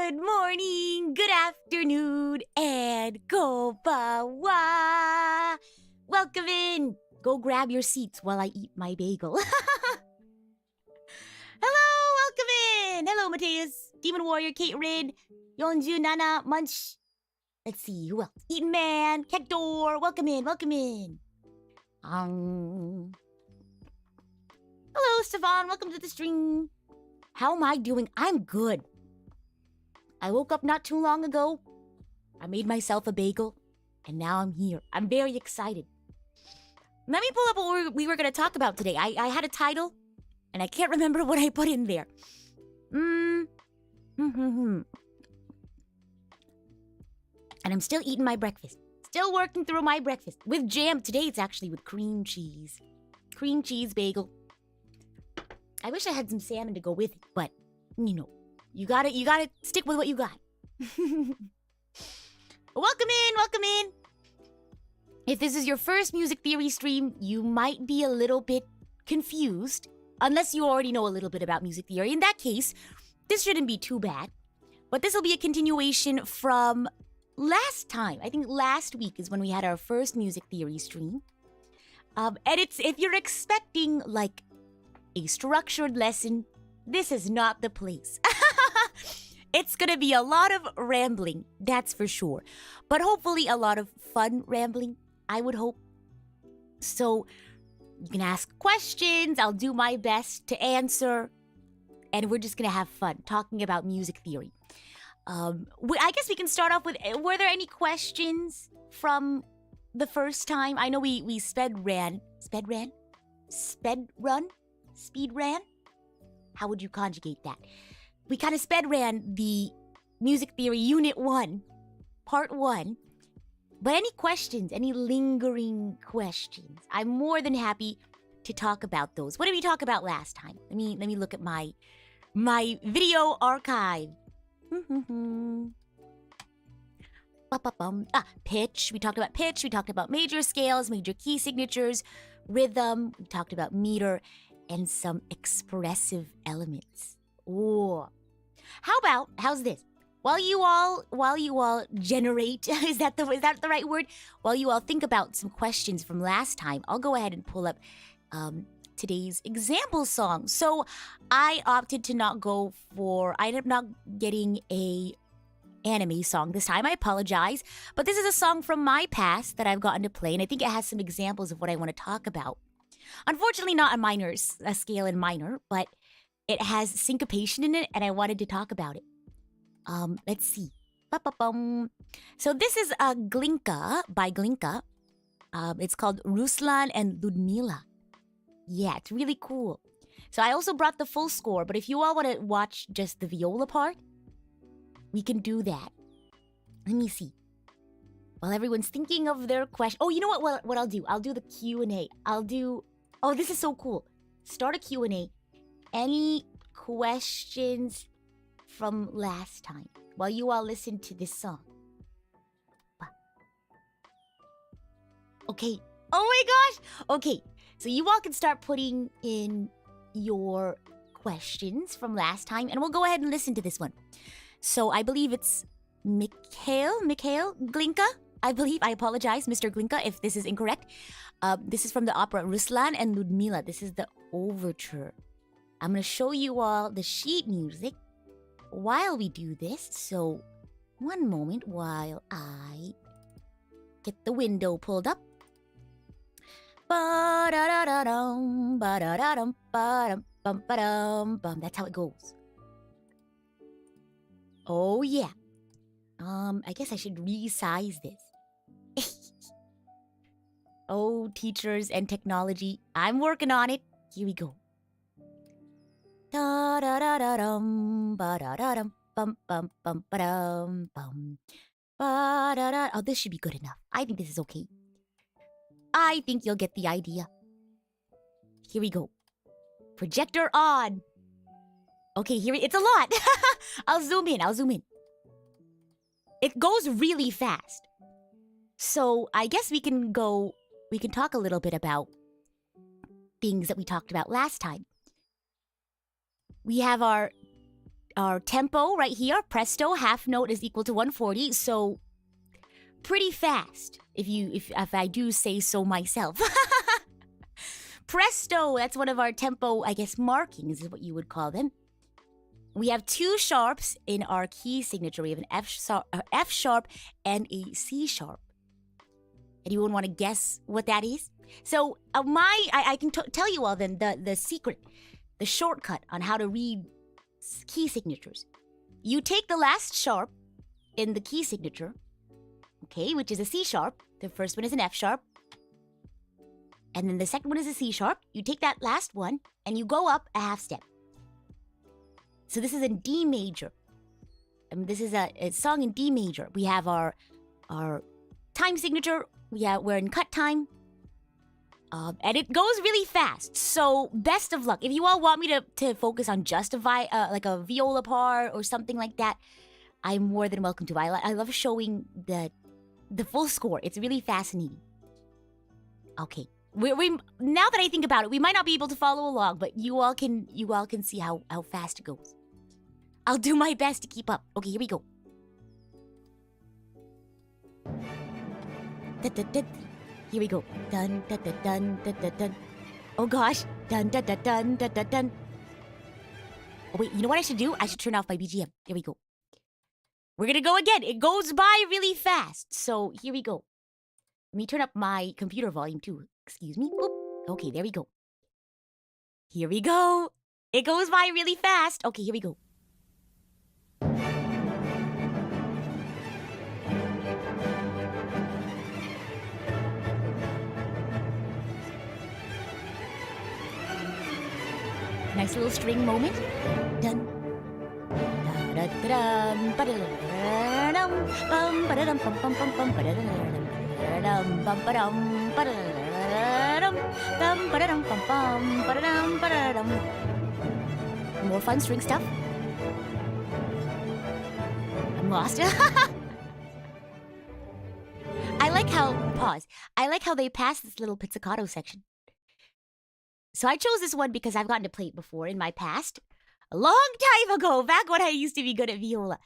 Good morning, good afternoon, and konbanwa. Welcome in. Go grab your seats while I eat my bagel. Hello, welcome in. Hello, Mateus, Demon Warrior, Kate Rid, Yonju, Nana, Munch. Let's see, who else? Eaton Man, Hector, welcome in, welcome in. Hello, Stefan, welcome to the stream. How am I doing? I'm good. I woke up not too long ago. I made myself a bagel, and now I'm here. I'm very excited. Let me pull up what we were going to talk about today. I had a title, and I can't remember what I put in there. And I'm still eating my breakfast. Still working through my breakfast. With jam. Today it's actually with cream cheese. Cream cheese bagel. I wish I had some salmon to go with it, but, you know, you gotta stick with what you got. Welcome in, welcome in. If this is your first music theory stream, you might be a little bit confused, unless you already know a little bit about music theory. In that case, this shouldn't be too bad. But this will be a continuation from last time. I think last week is when we had our first music theory stream. And it's, if you're expecting, like, a structured lesson, this is not the place. It's gonna be a lot of rambling, that's for sure. But hopefully a lot of fun rambling, I would hope. So you can ask questions, I'll do my best to answer, and we're just gonna have fun talking about music theory. I guess we can start off with, were there any questions from the first time? I know we speed ran? How would you conjugate that? We kind of sped ran the Music Theory Unit 1, Part 1. But any questions, any lingering questions, I'm more than happy to talk about those. What did we talk about last time? Let me look at my video archive. Pitch. We talked about pitch. We talked about major scales, major key signatures, rhythm. We talked about meter and some expressive elements. Ooh. How's this? While you all generate, is that the right word? While you all think about some questions from last time, I'll go ahead and pull up today's example song. So I opted to not go for, I ended up not getting a anime song this time. I apologize. But this is a song from my past that I've gotten to play, and I think it has some examples of what I want to talk about. Unfortunately, not a scale in minor, but it has syncopation in it, and I wanted to talk about it. Let's see. So this is Glinka by Glinka. It's called Ruslan and Ludmila. Yeah, it's really cool. So I also brought the full score, but if you all want to watch just the viola part, we can do that. Let me see. While everyone's thinking of their question. Oh, you know what I'll do? I'll do the Q&A. Oh, this is so cool. Start a Q&A. Any questions from last time while you all listen to this song? Okay. Oh my gosh. Okay. So you all can start putting in your questions from last time, and we'll go ahead and listen to this one. So I believe it's Mikhail Glinka. I apologize, Mr. Glinka, if this is incorrect. This is from the opera Ruslan and Ludmila. This is the overture. I'm going to show you all the sheet music while we do this. So, one moment while I get the window pulled up. Ba-da-da-da-dum, ba-da-da-dum, ba-dum, bum, ba-dum, bum. That's how it goes. Oh, yeah. I guess I should resize this. Oh, teachers and technology. I'm working on it. Here we go. Da da da da dum, ba da da dum, bum bum bum ba dum bum, ba da da. Oh, this should be good enough. I think this is okay. I think you'll get the idea. Here we go. Projector on. Okay, it's a lot. I'll zoom in. It goes really fast. So I guess we can talk a little bit about things that we talked about last time. We have our our tempo right here, presto, half note is equal to 140, so pretty fast, if I do say so myself. Presto, that's one of our tempo, I guess, markings is what you would call them. We have two sharps in our key signature. We have an F sharp and a C sharp. Anyone want to guess what that is? So I can tell you all then the secret, the shortcut on how to read key signatures. You take the last sharp in the key signature, okay, which is a C sharp. The first one is an F sharp. And then the second one is a C sharp. You take that last one and you go up a half step. So this is in D major. This is a song in D major. We have our time signature. We're in cut time. And it goes really fast. So best of luck. If you all want me to focus on just like a viola part or something like that, I'm more than welcome to. I love showing the full score. It's really fascinating. Okay. We now that I think about it, we might not be able to follow along, but you all can see how fast it goes. I'll do my best to keep up. Okay, here we go. Here we go. Dun dun dun dun dun dun dun. Oh gosh. Dun dun dun dun dun dun dun. Oh wait, you know what I should do? I should turn off my BGM. Here we go. We're gonna go again. It goes by really fast. So here we go. Let me turn up my computer volume too. Excuse me. Boop. Okay, there we go. Here we go. It goes by really fast. Okay, here we go. Nice little string moment. Dun. Da-da-da-dum, ba-da-da-da-dum, bum, ba-da-dum, bum, bum, bum, bum, ba-da-da-da-da-dum, bum, ba-dum, ba-da-da-da-dum, bum, ba-da-dum, bum, bum, ba-da-dum, ba-da-dum. More fun string stuff. I'm lost. I like how they pass this little pizzicato section. So I chose this one because I've gotten to play it before in my past. A long time ago, back when I used to be good at viola.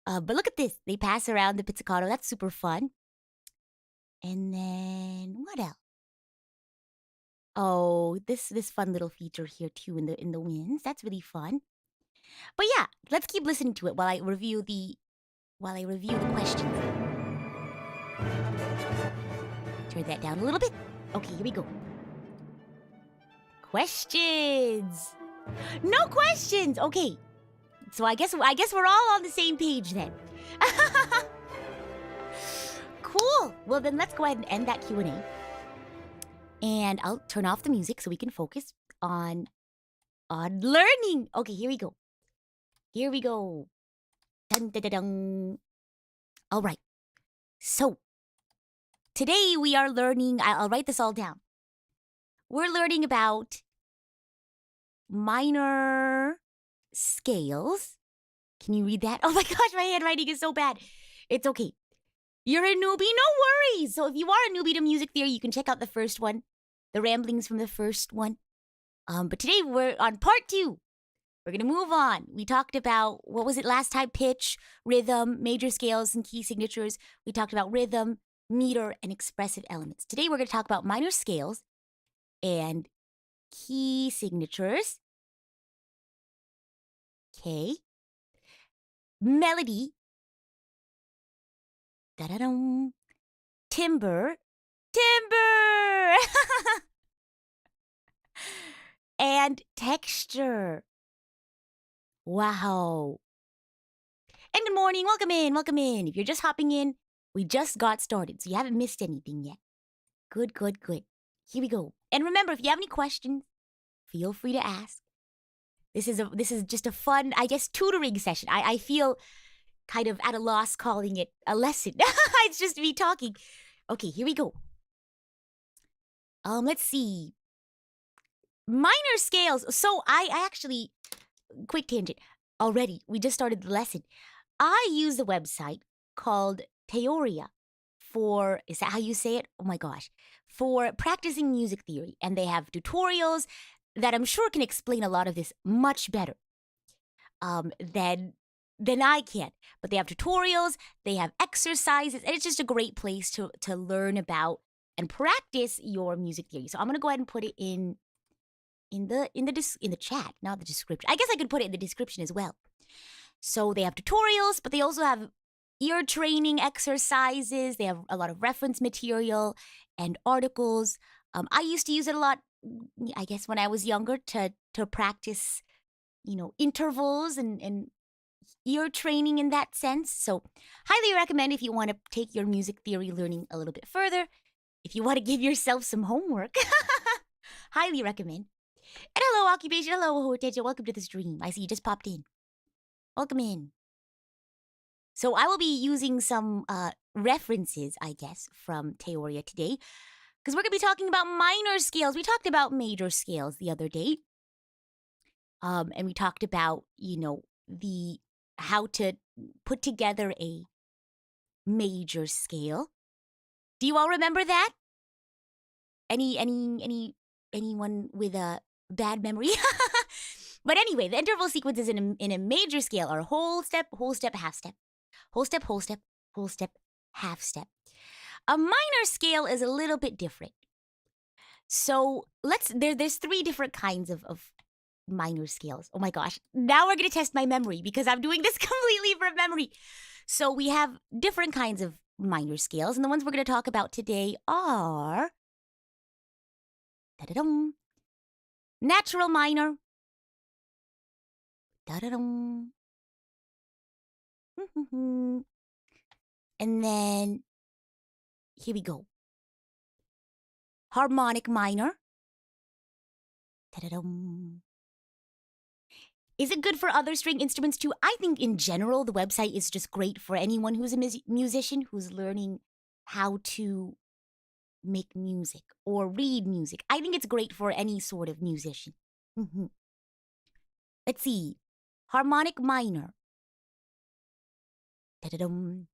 But look at this. They pass around the pizzicato. That's super fun. And then, what else? Oh, this fun little feature here too in the winds. That's really fun. But yeah, let's keep listening to it while I review the questions. Turn that down a little bit. Okay, here we go. Questions. No questions. Okay. So I guess we're all on the same page then. Cool. Well, then let's go ahead and end that Q&A. And I'll turn off the music so we can focus on learning. Okay, here we go. Here we go. Dun, dun, dun, dun. All right. So today we are learning, I'll write this all down. We're learning about minor scales. Can you read that? Oh my gosh, my handwriting is so bad. It's okay. You're a newbie? No worries. So if you are a newbie to music theory, you can check out the first one, the ramblings from the first one. But today we're on part 2. We're going to move on. We talked about, what was it last time? Pitch, rhythm, major scales, and key signatures. We talked about rhythm, meter, and expressive elements. Today we're going to talk about minor scales and key signatures. Okay. Melody. Da-da-dum. Timbre. Timbre! And texture. Wow. And good morning. Welcome in. Welcome in. If you're just hopping in, we just got started, so you haven't missed anything yet. Good, good, good. Here we go. And remember, if you have any questions, feel free to ask. This is just a fun, I guess, tutoring session. I feel kind of at a loss calling it a lesson. It's just me talking. Okay, here we go. Let's see. Minor scales. So I actually, quick tangent. Already, we just started the lesson. I use a website called Teoria for, is that how you say it? Oh my gosh. For practicing music theory. And they have tutorials that I'm sure can explain a lot of this much better. than I can. But they have tutorials, they have exercises, and it's just a great place to learn about and practice your music theory. So I'm gonna go ahead and put it in the chat, not the description. I guess I could put it in the description as well. So they have tutorials, but they also have ear training exercises. They have a lot of reference material and articles. I used to use it a lot, I guess, when I was younger to practice, intervals and ear training in that sense. So highly recommend if you want to take your music theory learning a little bit further. If you want to give yourself some homework, highly recommend. And hello, Occupation. Hello, Hoteja. Welcome to the stream. I see you just popped in. Welcome in. So I will be using some references, I guess, from Teoria today, because we're going to be talking about minor scales. We talked about major scales the other day, and we talked about, how to put together a major scale. Do you all remember that? Anyone with a bad memory? But anyway, the interval sequences in a major scale are whole step, half step. Whole step, whole step, whole step, half step. A minor scale is a little bit different. So there's 3 different kinds of minor scales. Oh my gosh. Now we're going to test my memory because I'm doing this completely from memory. So we have different kinds of minor scales, and the ones we're going to talk about today are da-da-dum, natural minor, da-da-dum, and then here we go, harmonic minor, da-da-dum. Is it good for other string instruments too? I think in general, the website is just great for anyone who's a musician who's learning how to make music or read music. I think it's great for any sort of musician. Let's see. Harmonic minor. Da-da-dum.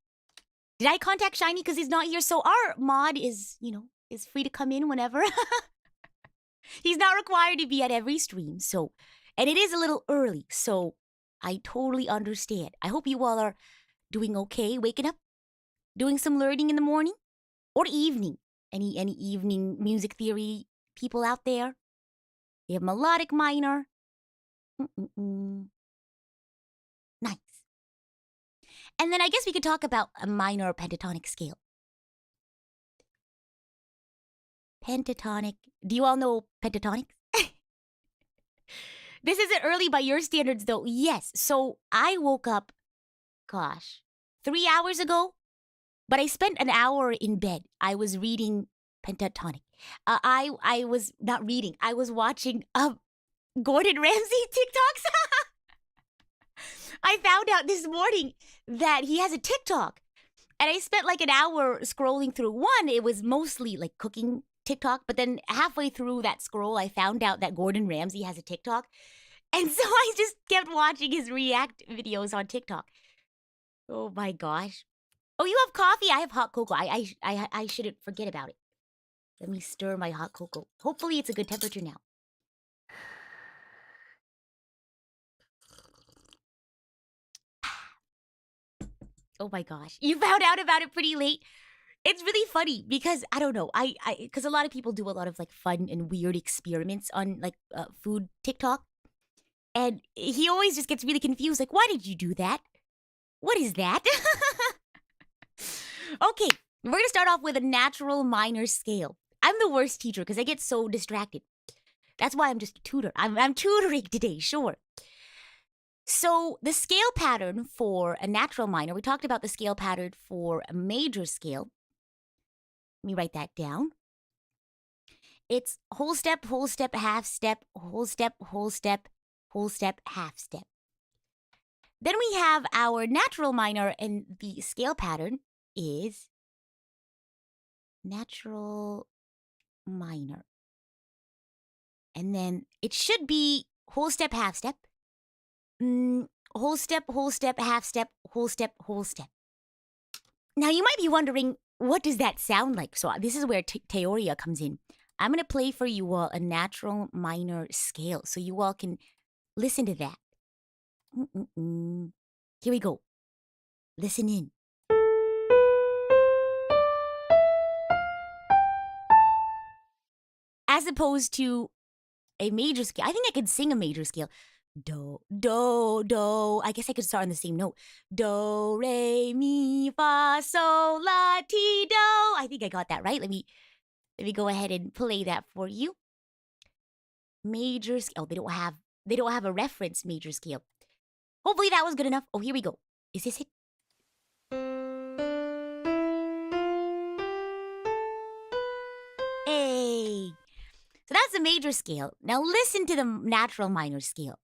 Did I contact Shiny because he's not here? So our mod is free to come in whenever. He's not required to be at every stream, so... And it is a little early, so I totally understand. I hope you all are doing okay, waking up, doing some learning in the morning or evening. Any evening music theory people out there? You have melodic minor. Nice. And then I guess we could talk about a minor pentatonic scale. Pentatonic. Do you all know pentatonics? This isn't early by your standards, though. Yes. So I woke up, 3 hours ago, but I spent an hour in bed. I was reading pentatonic. I was not reading. I was watching Gordon Ramsay TikToks. I found out this morning that he has a TikTok, and I spent like an hour scrolling through one. It was mostly like cooking TikTok, but then halfway through that scroll, I found out that Gordon Ramsay has a TikTok. And so I just kept watching his react videos on TikTok. Oh my gosh. Oh, you have coffee? I have hot cocoa. I shouldn't forget about it. Let me stir my hot cocoa. Hopefully it's a good temperature now. Oh my gosh. You found out about it pretty late. It's really funny because I don't know. Because a lot of people do a lot of like fun and weird experiments on like food TikTok. And he always just gets really confused. Like, why did you do that? What is that? Okay, we're going to start off with a natural minor scale. I'm the worst teacher because I get so distracted. That's why I'm just a tutor. I'm tutoring today, sure. So the scale pattern for a natural minor, we talked about the scale pattern for a major scale. Let me write that down. It's whole step, half step, whole step, whole step, whole step, half step. Then we have our natural minor, and the scale pattern is natural minor. And then it should be whole step, half step, whole step, half step, whole step, whole step. Now you might be wondering, what does that sound like? So this is where Teoria comes in. I'm going to play for you all a natural minor scale so you all can listen to that. Here we go. Listen in. As opposed to a major scale. I think I could sing a major scale. Do, do, do. I guess I could start on the same note. Do, re, mi, fa, sol, la, ti, do. I think I got that right. Let me go ahead and play that for you. Major scale. Oh, they don't have a reference major scale. Hopefully that was good enough. Oh, here we go. Is this it? Hey. So that's the major scale. Now listen to the natural minor scale.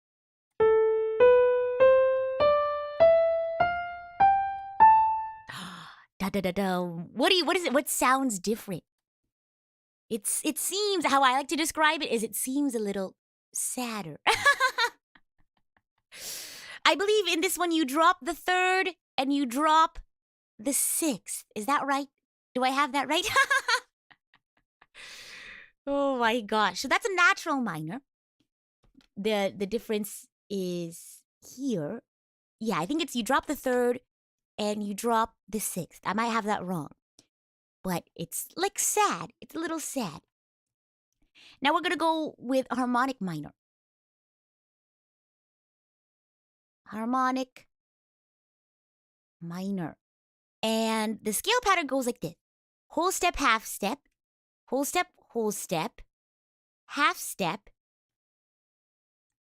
Da da da da. What is it? What sounds different? It seems, how I like to describe it is, it seems a little sadder. I believe in this one you drop the third and you drop the sixth. Is that right? Do I have that right? Oh my gosh. So that's a natural minor. The difference is here. Yeah, I think it's you drop the third and you drop the sixth. I might have that wrong. But it's like sad. It's a little sad. Now we're going to go with harmonic minor. Harmonic minor. And the scale pattern goes like this. Whole step, half step. Whole step, whole step. Half step.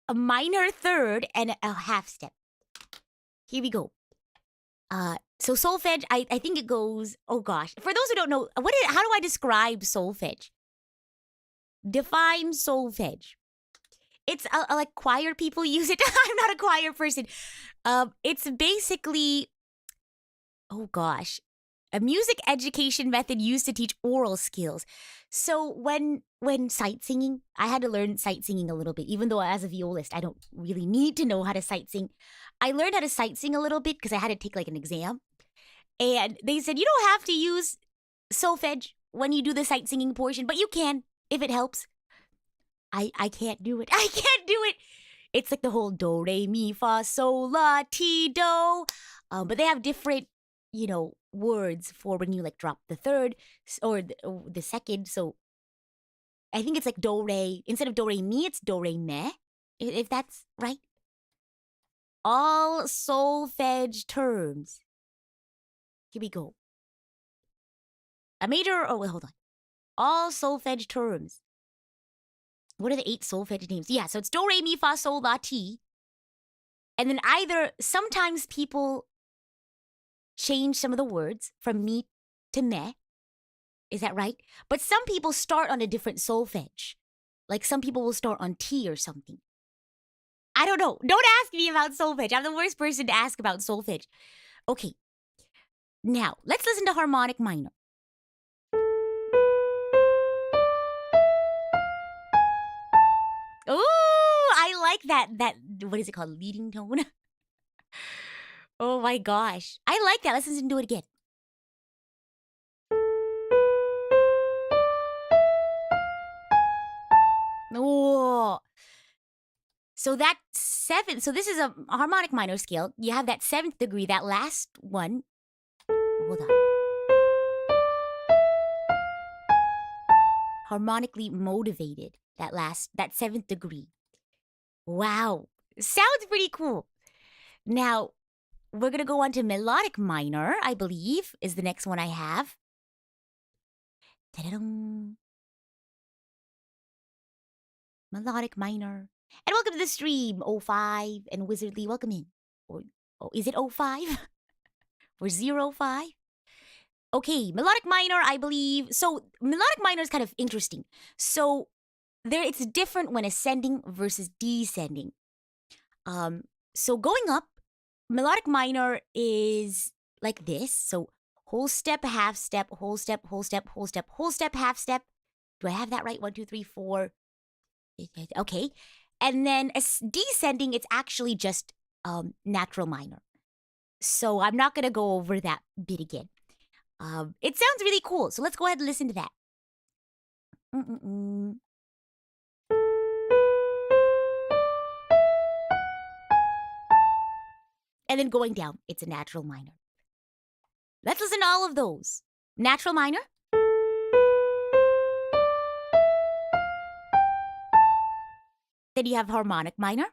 A minor third and a half step. Here we go. So solfege, I think it goes, oh gosh. For those who don't know, how do I describe solfege? Define solfege. It's like choir people use it. I'm not a choir person. It's basically, oh gosh, a music education method used to teach oral skills. So when sight singing, I had to learn sight singing a little bit, even though as a violist, I don't really need to know how to sight sing. I learned how to sight sing a little bit because I had to take like an exam. And they said, you don't have to use solfege when you do the sight singing portion, but you can if it helps. I can't do it. I can't do it. It's like the whole do, re, mi, fa, sol, la, ti, do. But they have different, words for when you like drop the third or the second. So I think it's like do, re. Instead of do, re, mi, it's do, re, me. If that's right. All solfege terms. Here we go. A major, oh, wait, hold on. All solfege terms. What are the 8 solfege names? Yeah, so it's do, re, mi, fa, sol, la, ti. And then sometimes people change some of the words from mi to me. Is that right? But some people start on a different solfege. Like some people will start on ti or something. I don't know. Don't ask me about solfege. I'm the worst person to ask about solfege. Okay. Now, let's listen to harmonic minor. Ooh, I like that, what is it called? Leading tone? Oh my gosh. I like that. Let's listen to it again. Oh. So that 7th, so this is a harmonic minor scale. You have that 7th degree, that last one. Hold on. Harmonically motivated, that 7th degree. Wow. Sounds pretty cool. Now, we're going to go on to melodic minor, I believe, is the next one I have. Ta-da-dum. Melodic minor. And welcome to the stream, 05 and Wizardly. Welcome in. Is it 05? Or 05? Okay, melodic minor, I believe. So melodic minor is kind of interesting. So it's different when ascending versus descending. So going up, melodic minor is like this. So whole step, half step, whole step, whole step, whole step, whole step, half step. Do I have that right? 1, 2, 3, 4. Okay. And then as descending, it's actually just natural minor. So I'm not going to go over that bit again. It sounds really cool. So let's go ahead and listen to that. And then going down, it's a natural minor. Let's listen to all of those. Natural minor. Then you have harmonic minor.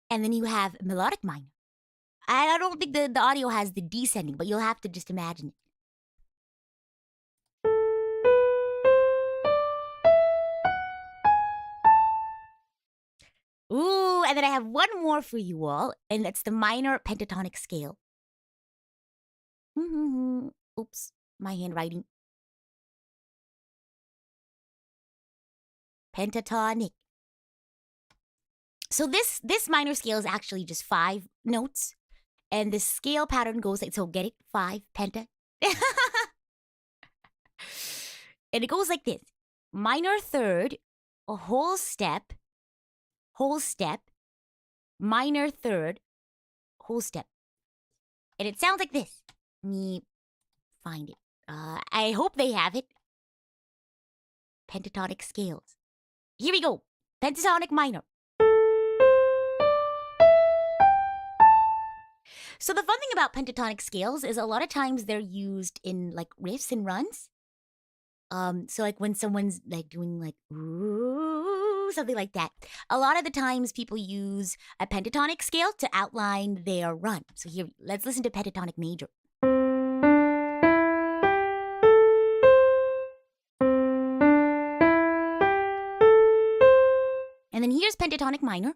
And then you have melodic minor. I don't think the audio has the descending, but you'll have to just imagine it. Ooh, and then I have one more for you all, and that's the minor pentatonic scale. Oops, my handwriting. Pentatonic. So this minor scale is actually just 5 notes, and the scale pattern goes like, so get it? 5, penta. And it goes like this. Minor third, a whole step, minor third, whole step. And it sounds like this. Let me find it. I hope they have it. Pentatonic scales. Here we go. Pentatonic minor. So the fun thing about pentatonic scales is a lot of times they're used in like riffs and runs. So like when someone's like doing like ooh, something like that. A lot of the times people use a pentatonic scale to outline their run. So here, let's listen to pentatonic major. And then here's pentatonic minor.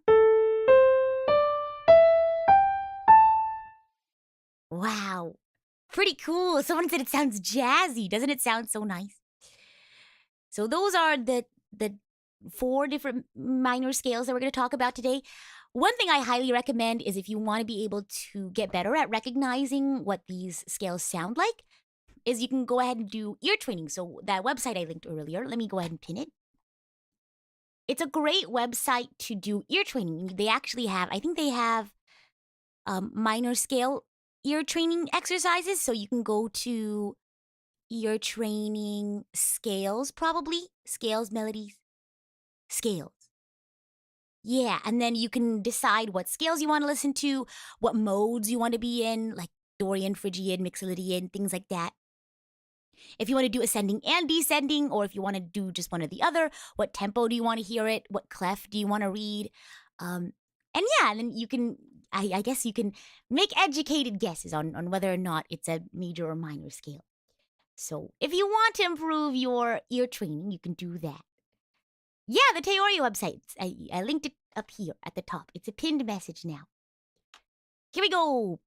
Wow. Pretty cool. Someone said it sounds jazzy. Doesn't it sound so nice? So those are the 4 different minor scales that we're going to talk about today. One thing I highly recommend is if you want to be able to get better at recognizing what these scales sound like, is you can go ahead and do ear training. So that website I linked earlier, let me go ahead and pin it. It's a great website to do ear training. They actually have, I think they have minor scale ear training exercises. So you can go to ear training scales, probably. Scales, melodies, scales. Yeah, and then you can decide what scales you want to listen to, what modes you want to be in, like Dorian, Phrygian, Mixolydian, things like that. If you want to do ascending and descending, or if you want to do just one or the other, what tempo do you want to hear it? What clef do you want to read? And yeah, and then you can, I guess you can make educated guesses on whether or not it's a major or minor scale. So if you want to improve your ear training, you can do that. Yeah, the Teoria website. I linked it up here at the top. It's a pinned message now. Here we go.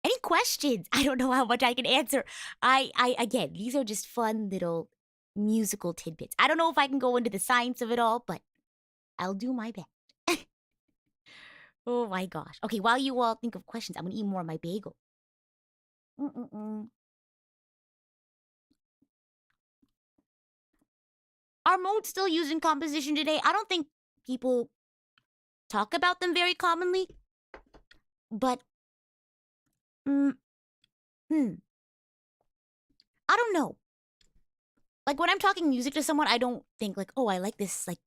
Any questions? I don't know how much I can answer. Again, these are just fun little musical tidbits. I don't know if I can go into the science of it all, but I'll do my best. Oh my gosh. Okay, while you all think of questions, I'm going to eat more of my bagel. Are modes still used in composition today? I don't think people talk about them very commonly, but I don't know. Like when I'm talking music to someone, I don't think like, oh, I like this like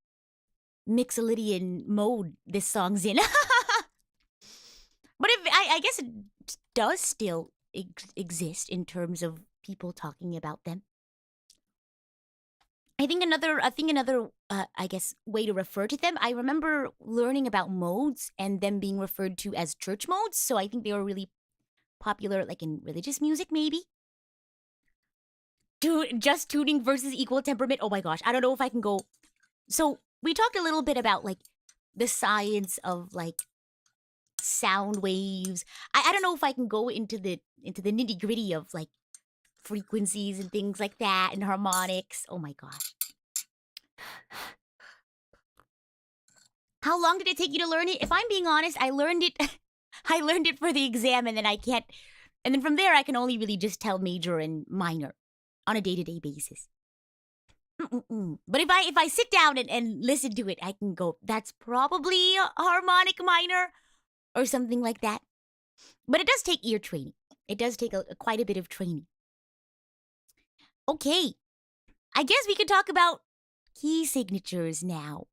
Mixolydian mode this song's in. But if I guess it does still exist in terms of people talking about them. I think another I guess way to refer to them. I remember learning about modes and them being referred to as church modes. So I think they were really popular, like in religious music, maybe. Just tuning versus equal temperament. Oh my gosh, I don't know if I can go. So we talked a little bit about like the science of like sound waves. I don't know if I can go into the nitty gritty of like frequencies and things like that and harmonics. Oh my gosh. How long did it take you to learn it? If I'm being honest, I learned it for the exam, and then and then from there I can only really just tell major and minor on a day-to-day basis. But if I sit down and listen to it, I can go, that's probably a harmonic minor or something like that. But it does take ear training. It does take quite a bit of training. Okay, I guess we could talk about key signatures now.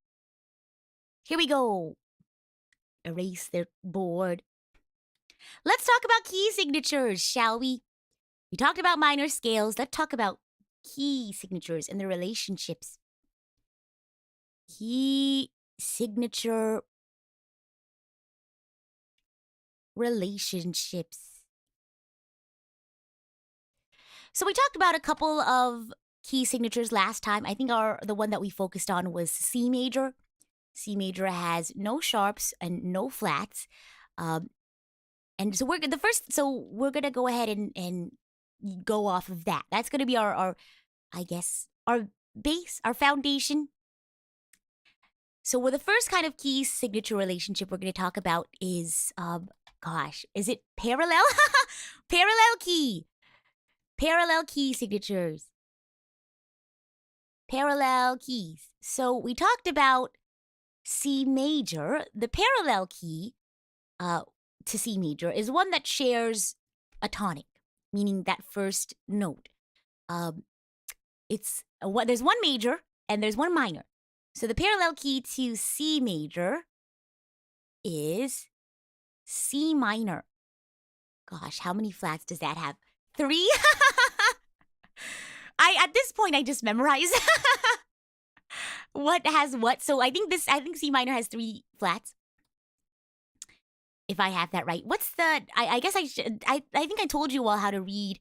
Here we go. Erase their board. Let's talk about key signatures, shall we? We talked about minor scales. Let's talk about key signatures and their relationships. Key signature relationships. So we talked about a couple of key signatures last time. I think the one that we focused on was C major. C major has no sharps and no flats. And so we're gonna go ahead and go off of that. That's gonna be our base, our foundation. So with the first kind of key signature relationship we're gonna talk about is is it parallel? Parallel key. Parallel key signatures. Parallel keys. So we talked about C major. The parallel key to C major is one that shares a tonic, meaning that first note. There's one major and there's one minor. So the parallel key to C major is C minor. Gosh, how many flats does that have? 3? At this point I just memorize what has what. So I think C minor has 3 flats. If I have that right. What's the I guess I should I think I told you all how to read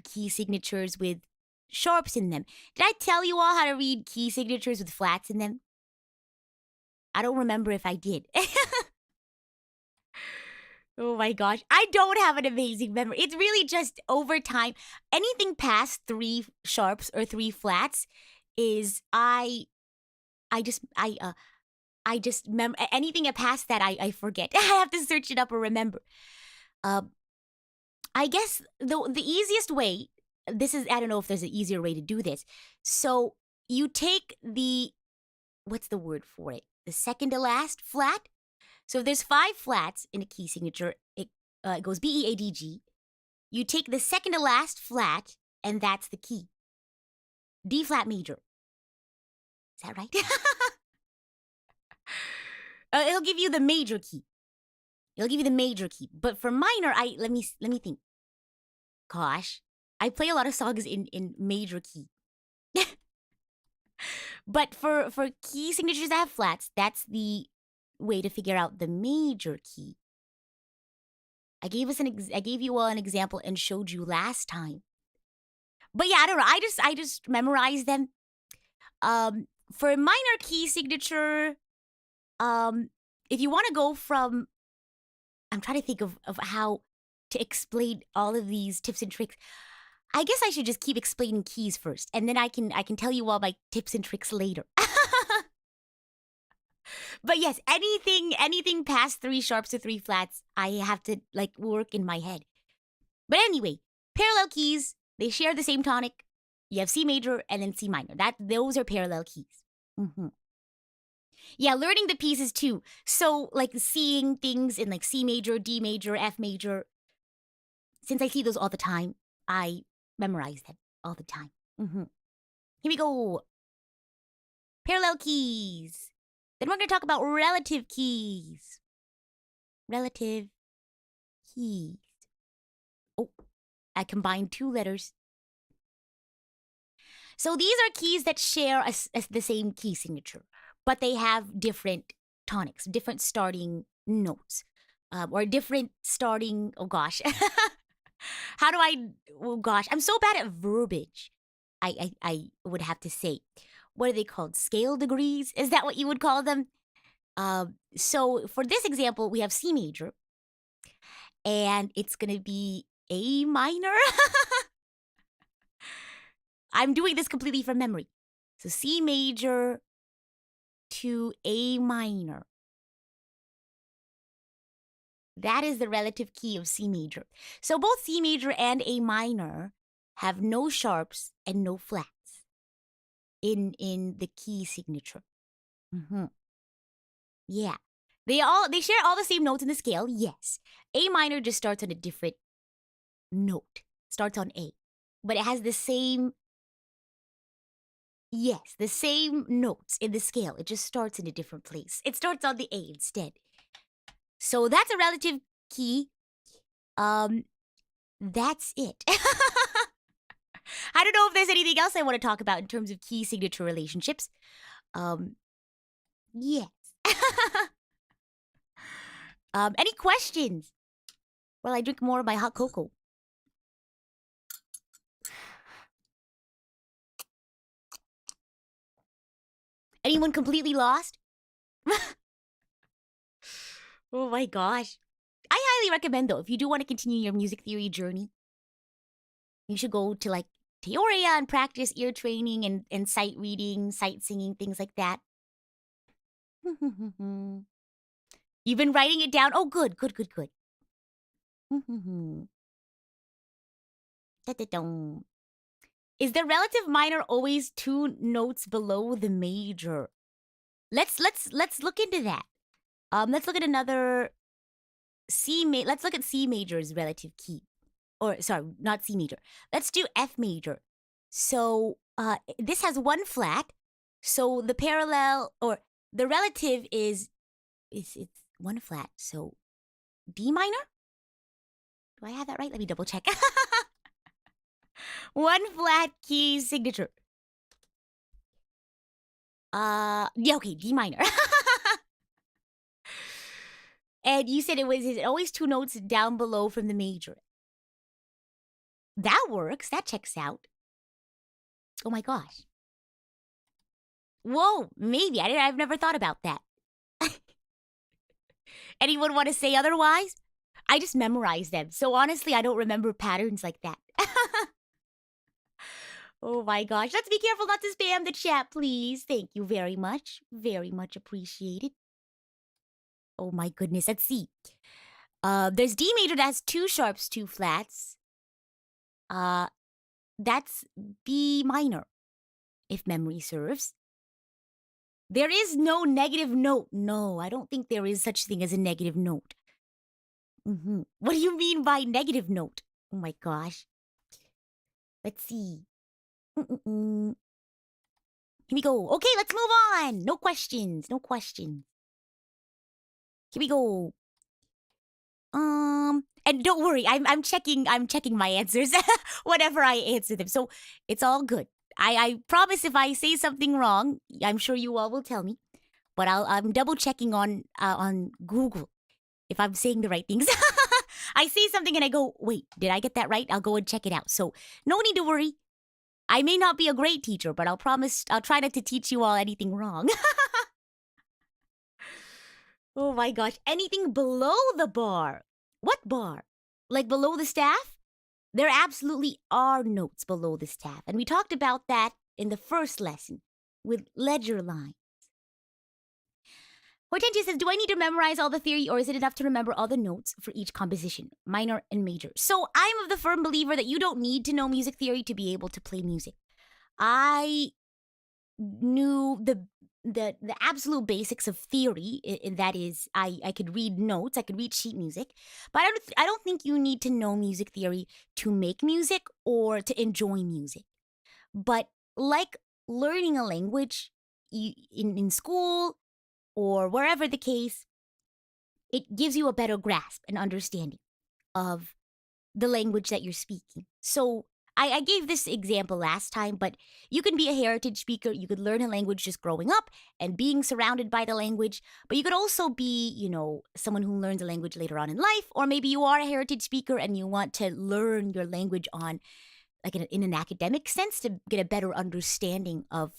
key signatures with sharps in them. Did I tell you all how to read key signatures with flats in them? I don't remember if I did. Oh my gosh. I don't have an amazing memory. It's really just over time. Anything past 3 sharps or 3 flats is anything past that I forget. I have to search it up or remember. I guess the easiest way, I don't know if there's an easier way to do this. So you take what's the word for it? The second to last flat. So if there's 5 flats in a key signature, it goes B, E, A, D, G. You take the second to last flat, and that's the key. D flat major. Is that right? It'll give you the major key. But for minor, let me think. Gosh, I play a lot of songs in major key. But for key signatures that have flats, that's the way to figure out the major key. I gave you all an example and showed you last time. But yeah, I don't know. I just memorized them. For a minor key signature, if you want to go from, I'm trying to think of how to explain all of these tips and tricks. I guess I should just keep explaining keys first, and then I can tell you all my tips and tricks later. But yes, anything past 3 sharps or 3 flats, I have to work in my head. But anyway, parallel keys, they share the same tonic. You have C major and then C minor. Those are parallel keys. Mm-hmm. Yeah, learning the pieces too. So seeing things in C major, D major, F major. Since I see those all the time, I memorize them all the time. Mm-hmm. Here we go. Parallel keys. Then we're going to talk about relative keys. Relative keys. Oh, I combined 2 letters. So these are keys that share the same key signature, but they have different tonics, different starting notes, or different starting, oh gosh. I'm so bad at verbiage. I would have to say. What are they called? Scale degrees? Is that what you would call them? So for this example, we have C major. And it's going to be A minor. I'm doing this completely from memory. So C major to A minor. That is the relative key of C major. So both C major and A minor have no sharps and no flats in the key signature. Mm-hmm. Yeah. They share all the same notes in the scale, yes. A minor just starts on a different note. Starts on A. But it has the same Yes, the same notes in the scale. It just starts in a different place. It starts on the A instead. So that's a relative key. That's it. I don't know if there's anything else I want to talk about in terms of key signature relationships. Yes. Any questions? While I drink more of my hot cocoa. Anyone completely lost? Oh my gosh. I highly recommend, though, if you do want to continue your music theory journey, you should go to like Teoria and practice ear training and sight reading, sight singing, things like that. You've been writing it down? Oh, good. Is the relative minor always 2 notes below the major? Let's look into that. Let's look at another let's look at C major's relative key. Or sorry, not C major. Let's do F major. So this has 1 flat. So the parallel or the relative is it's 1 flat. So D minor? Do I have that right? Let me double check. 1 flat key signature. Yeah, okay, D minor. And you said it always 2 notes down below from the major. That works. That checks out. Oh my gosh. Whoa, maybe. I've never thought about that. Anyone want to say otherwise? I just memorized them. So honestly, I don't remember patterns like that. Oh my gosh. Let's be careful not to spam the chat, please. Thank you very much. Very much appreciated. Oh my goodness. Let's see. There's D major that has 2 sharps, 2 flats. That's B minor, if memory serves. There is no negative note. No, I don't think there is such thing as a negative note. What do you mean by negative note? Oh my gosh. Let's see. Here we go. Okay, let's move on. No questions. Here we go. And don't worry, I'm checking my answers whenever I answer them. So it's all good. I promise if I say something wrong, I'm sure you all will tell me. But I'm double checking on Google if I'm saying the right things. I say something and I go, wait, did I get that right? I'll go and check it out. So no need to worry. I may not be a great teacher, but I'll try not to teach you all anything wrong. Oh my gosh, anything below the bar. What bar? Like below the staff? There absolutely are notes below the staff. And we talked about that in the first lesson with ledger lines. Hortensia says, do I need to memorize all the theory or is it enough to remember all the notes for each composition, minor and major? So I'm of the firm believer that you don't need to know music theory to be able to play music. I knew the absolute basics of theory. That is, I could read notes, I could read sheet music, but I don't think you need to know music theory to make music or to enjoy music. But like learning a language in school or wherever the case, it gives you a better grasp and understanding of the language that you're speaking. So I gave this example last time, but you can be a heritage speaker. You could learn a language just growing up and being surrounded by the language. But you could also be, someone who learns a language later on in life. Or maybe you are a heritage speaker and you want to learn your language on, like in an academic sense, to get a better understanding of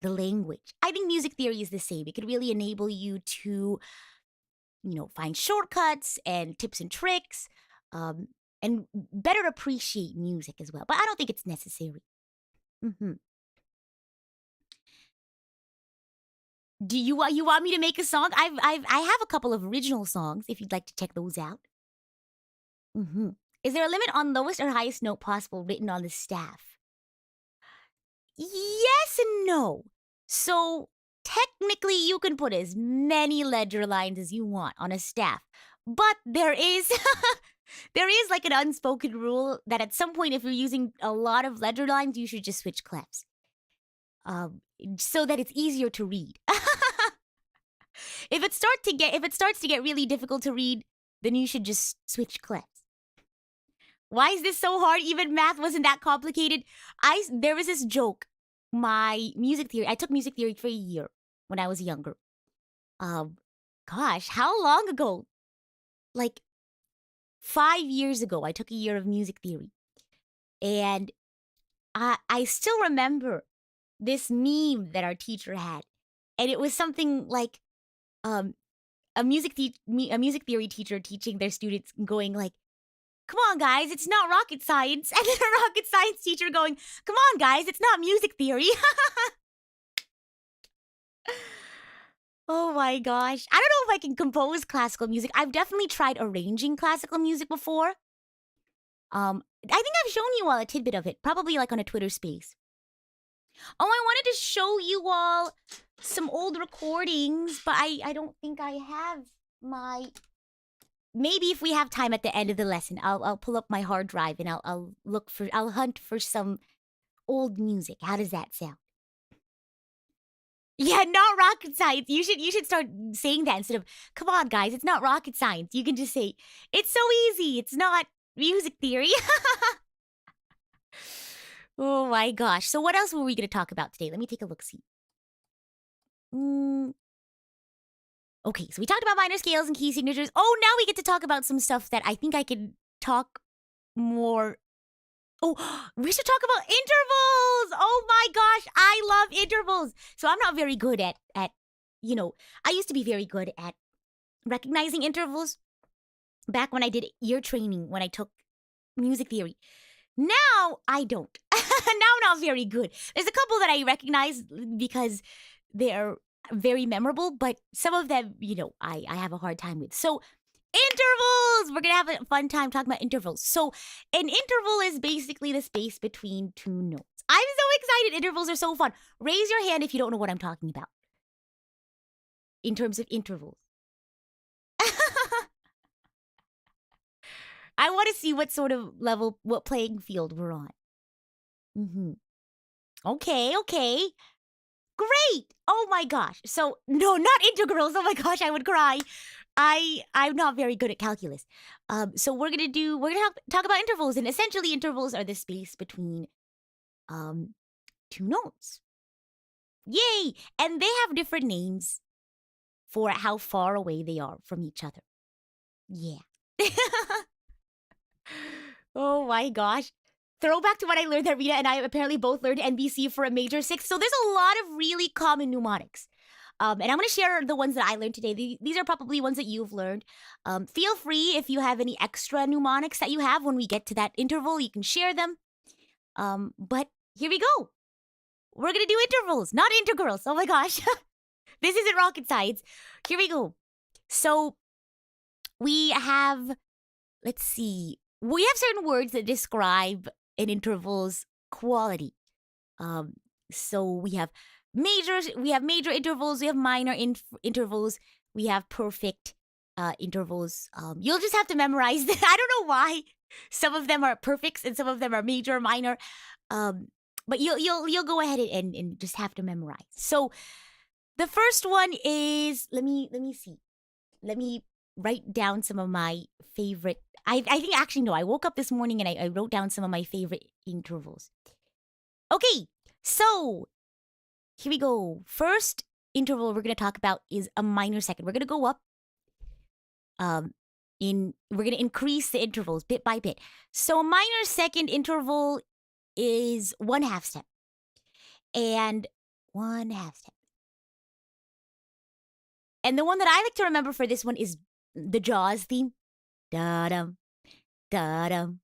the language. I think music theory is the same. It could really enable you to, find shortcuts and tips and tricks. And better appreciate music as well. But I don't think it's necessary. Do you want me to make a song? I have a couple of original songs if you'd like to check those out. Is there a limit on lowest or highest note possible written on the staff? Yes and no. So technically you can put as many ledger lines as you want on a staff. But there is there is like an unspoken rule that at some point, if you're using a lot of ledger lines, you should just switch clefs. so that it's easier to read. If it starts to get really difficult to read, then you should just switch class. Why is this so hard? Even math wasn't that complicated. There was this joke. My music theory. I took music theory for a year when I was younger. Gosh, how long ago? Like 5 years ago, I took a year of music theory, and I still remember this meme that our teacher had, and it was something like a music theory teacher teaching their students, going like, "Come on, guys, it's not rocket science," and then a rocket science teacher going, "Come on, guys, it's not music theory." Oh my gosh. I don't know if I can compose classical music. I've definitely tried arranging classical music before. I think I've shown you all a tidbit of it, probably like on a Twitter space. Oh, I wanted to show you all some old recordings, but I don't think I have my... Maybe if we have time at the end of the lesson, I'll pull up my hard drive and I'll hunt for some old music. How does that sound? Yeah, not rocket science. You should start saying that instead of, "Come on, guys, it's not rocket science." You can just say, "It's so easy. It's not music theory." Oh my gosh. So what else were we going to talk about today? Let me take a look-see. Okay, so we talked about minor scales and key signatures. Oh, now we get to talk about some stuff that I think I can talk more. Oh, we should talk about intervals. Oh my gosh, I love intervals. So I'm not very good at I used to be very good at recognizing intervals back when I did ear training, when I took music theory. Now I don't. Now I'm not very good. There's a couple that I recognize because they're very memorable, but some of them, I have a hard time with. So intervals! We're going to have a fun time talking about intervals. So an interval is basically the space between two notes. I'm so excited. Intervals are so fun. Raise your hand if you don't know what I'm talking about in terms of intervals. I want to see what sort of level, what playing field we're on. Okay. Great. Oh my gosh. So, no, not integrals. Oh my gosh, I would cry. I'm not very good at calculus. So we're gonna talk about intervals, and essentially intervals are the space between two notes. Yay! And they have different names for how far away they are from each other. Yeah. Oh my gosh. Throwback to what I learned that Rita and I apparently both learned NBC for a major 6. So there's a lot of really common mnemonics. And I'm going to share the ones that I learned today. These are probably ones that you've learned. Feel free, if you have any extra mnemonics that you have when we get to that interval, you can share them. But here we go. We're going to do intervals, not integrals. Oh my gosh. This isn't rocket science. Here we go. So we have, let's see. We have certain words that describe an interval's quality. So we have major intervals, we have minor intervals, we have perfect intervals. You'll just have to memorize that. I don't know why some of them are perfects and some of them are major, minor. But you'll go ahead and just have to memorize. So the first one is, let me see. Let me write down some of my favorite. I think actually no, I woke up this morning and I wrote down some of my favorite intervals. Okay, so here we go. First interval we're going to talk about is a minor second. We're going to go up. We're going to increase the intervals bit by bit. So a minor second interval is 1/2 step. And 1/2 step. And the one that I like to remember for this one is the Jaws theme. Da-dum, da-dum,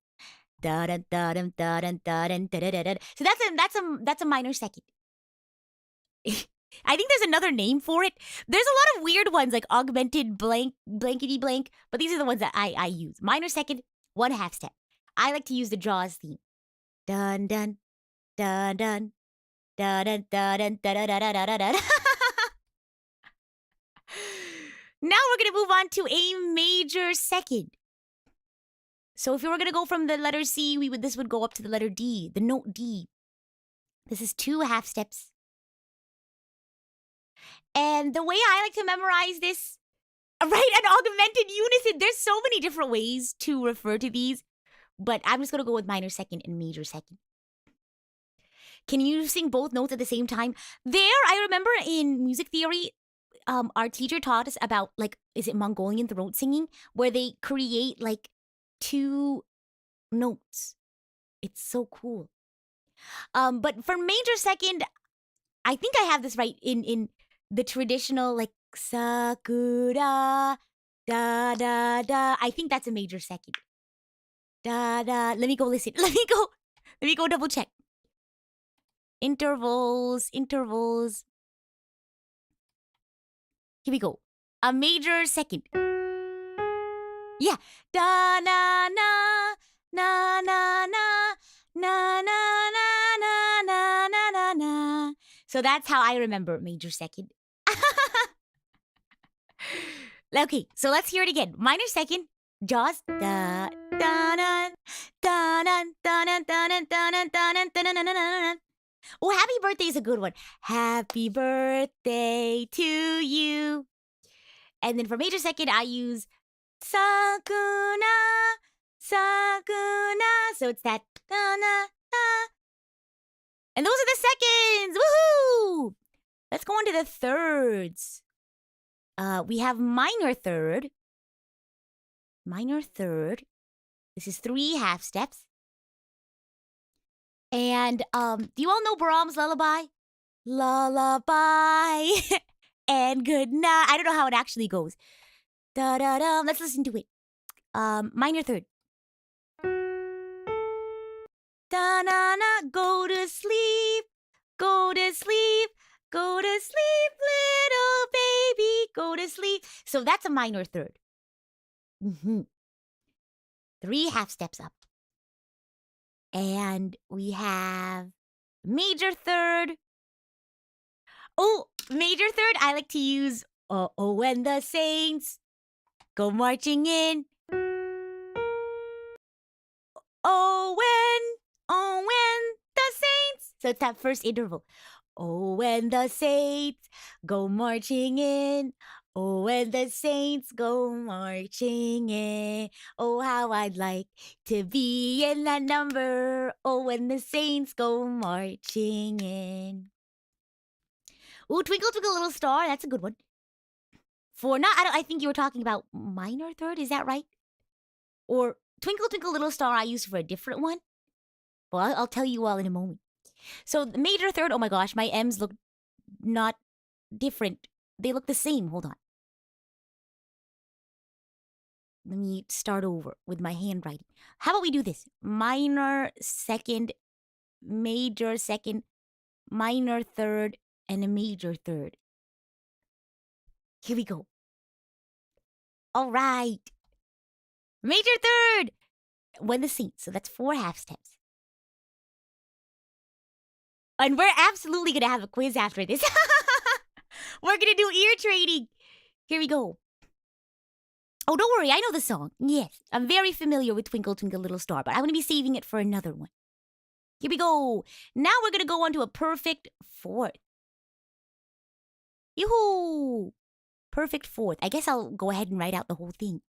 da-dum, da-dum, da-dum, da-dum, da-da-da-da. So that's a minor second. I think there's another name for it. There's a lot of weird ones like augmented blankety blank, but these are the ones that I use. Minor second, 1/2 step. I like to use the Jaws theme. Dun dun dun dun dun dun dun dun dun dun dun dun. Now we're going to move on to a major second. So if we were going to go from the letter C, this would go up to the letter D, the note D. This is 2 1/2 steps. And the way I like to memorize this, right, an augmented unison, there's so many different ways to refer to these, but I'm just going to go with minor second and major second. Can you sing both notes at the same time? There, I remember in music theory, our teacher taught us about, like, is it Mongolian throat singing, where they create, like, 2 notes. It's so cool. But for major second, I think I have this right in the traditional, like, sakura, da, da, da. I think that's a major second. Da, da. Let me go listen. Let me go double check. Intervals. Here we go. A major second. Yeah. Da, na, na, na, na, na, na, na, na, na, na, na, na, na. So that's how I remember major second. Okay, so let's hear it again. Minor second, jaws. Da, da, da, da, da, da, da, da, da, da, da, da, da, da. Oh, happy birthday is a good one. Happy birthday to you. And then for major second, I use sakuna, sakuna. So it's that da, da, da. And those are the seconds. Woohoo! Let's go on to the thirds. We have minor third. Minor third. This is 3 half steps. And do you all know Brahms' lullaby? Lullaby and good night. I don't know how it actually goes. Da da da. Let's listen to it. Minor third. Da na na. Go to sleep. Go to sleep. Go to sleep, little baby. Go to sleep. So that's a minor third. 3 half steps up. And we have major third. Oh, major third, I like to use oh, when the saints go marching in. Oh, when the saints. So it's that first interval. Oh, when the saints go marching in. Oh, when the saints go marching in. Oh, how I'd like to be in that number. Oh, when the saints go marching in. Ooh, Twinkle, Twinkle, Little Star. That's a good one. I think you were talking about minor third. Is that right? Or Twinkle, Twinkle, Little Star I used for a different one. Well, I'll tell you all in a moment. So the major third, oh my gosh, my M's look not different. They look the same. Hold on. Let me start over with my handwriting. How about we do this? Minor second, major second, minor third, and a major third. Here we go. All right. Major third. When the saints. So that's 4 half steps. And we're absolutely going to have a quiz after this. We're going to do ear training. Here we go. Oh, don't worry. I know the song. Yes, I'm very familiar with Twinkle, Twinkle, Little Star, but I'm going to be saving it for another one. Here we go. Now we're going to go on to a perfect fourth. Yoo-hoo! Perfect fourth. I guess I'll go ahead and write out the whole thing.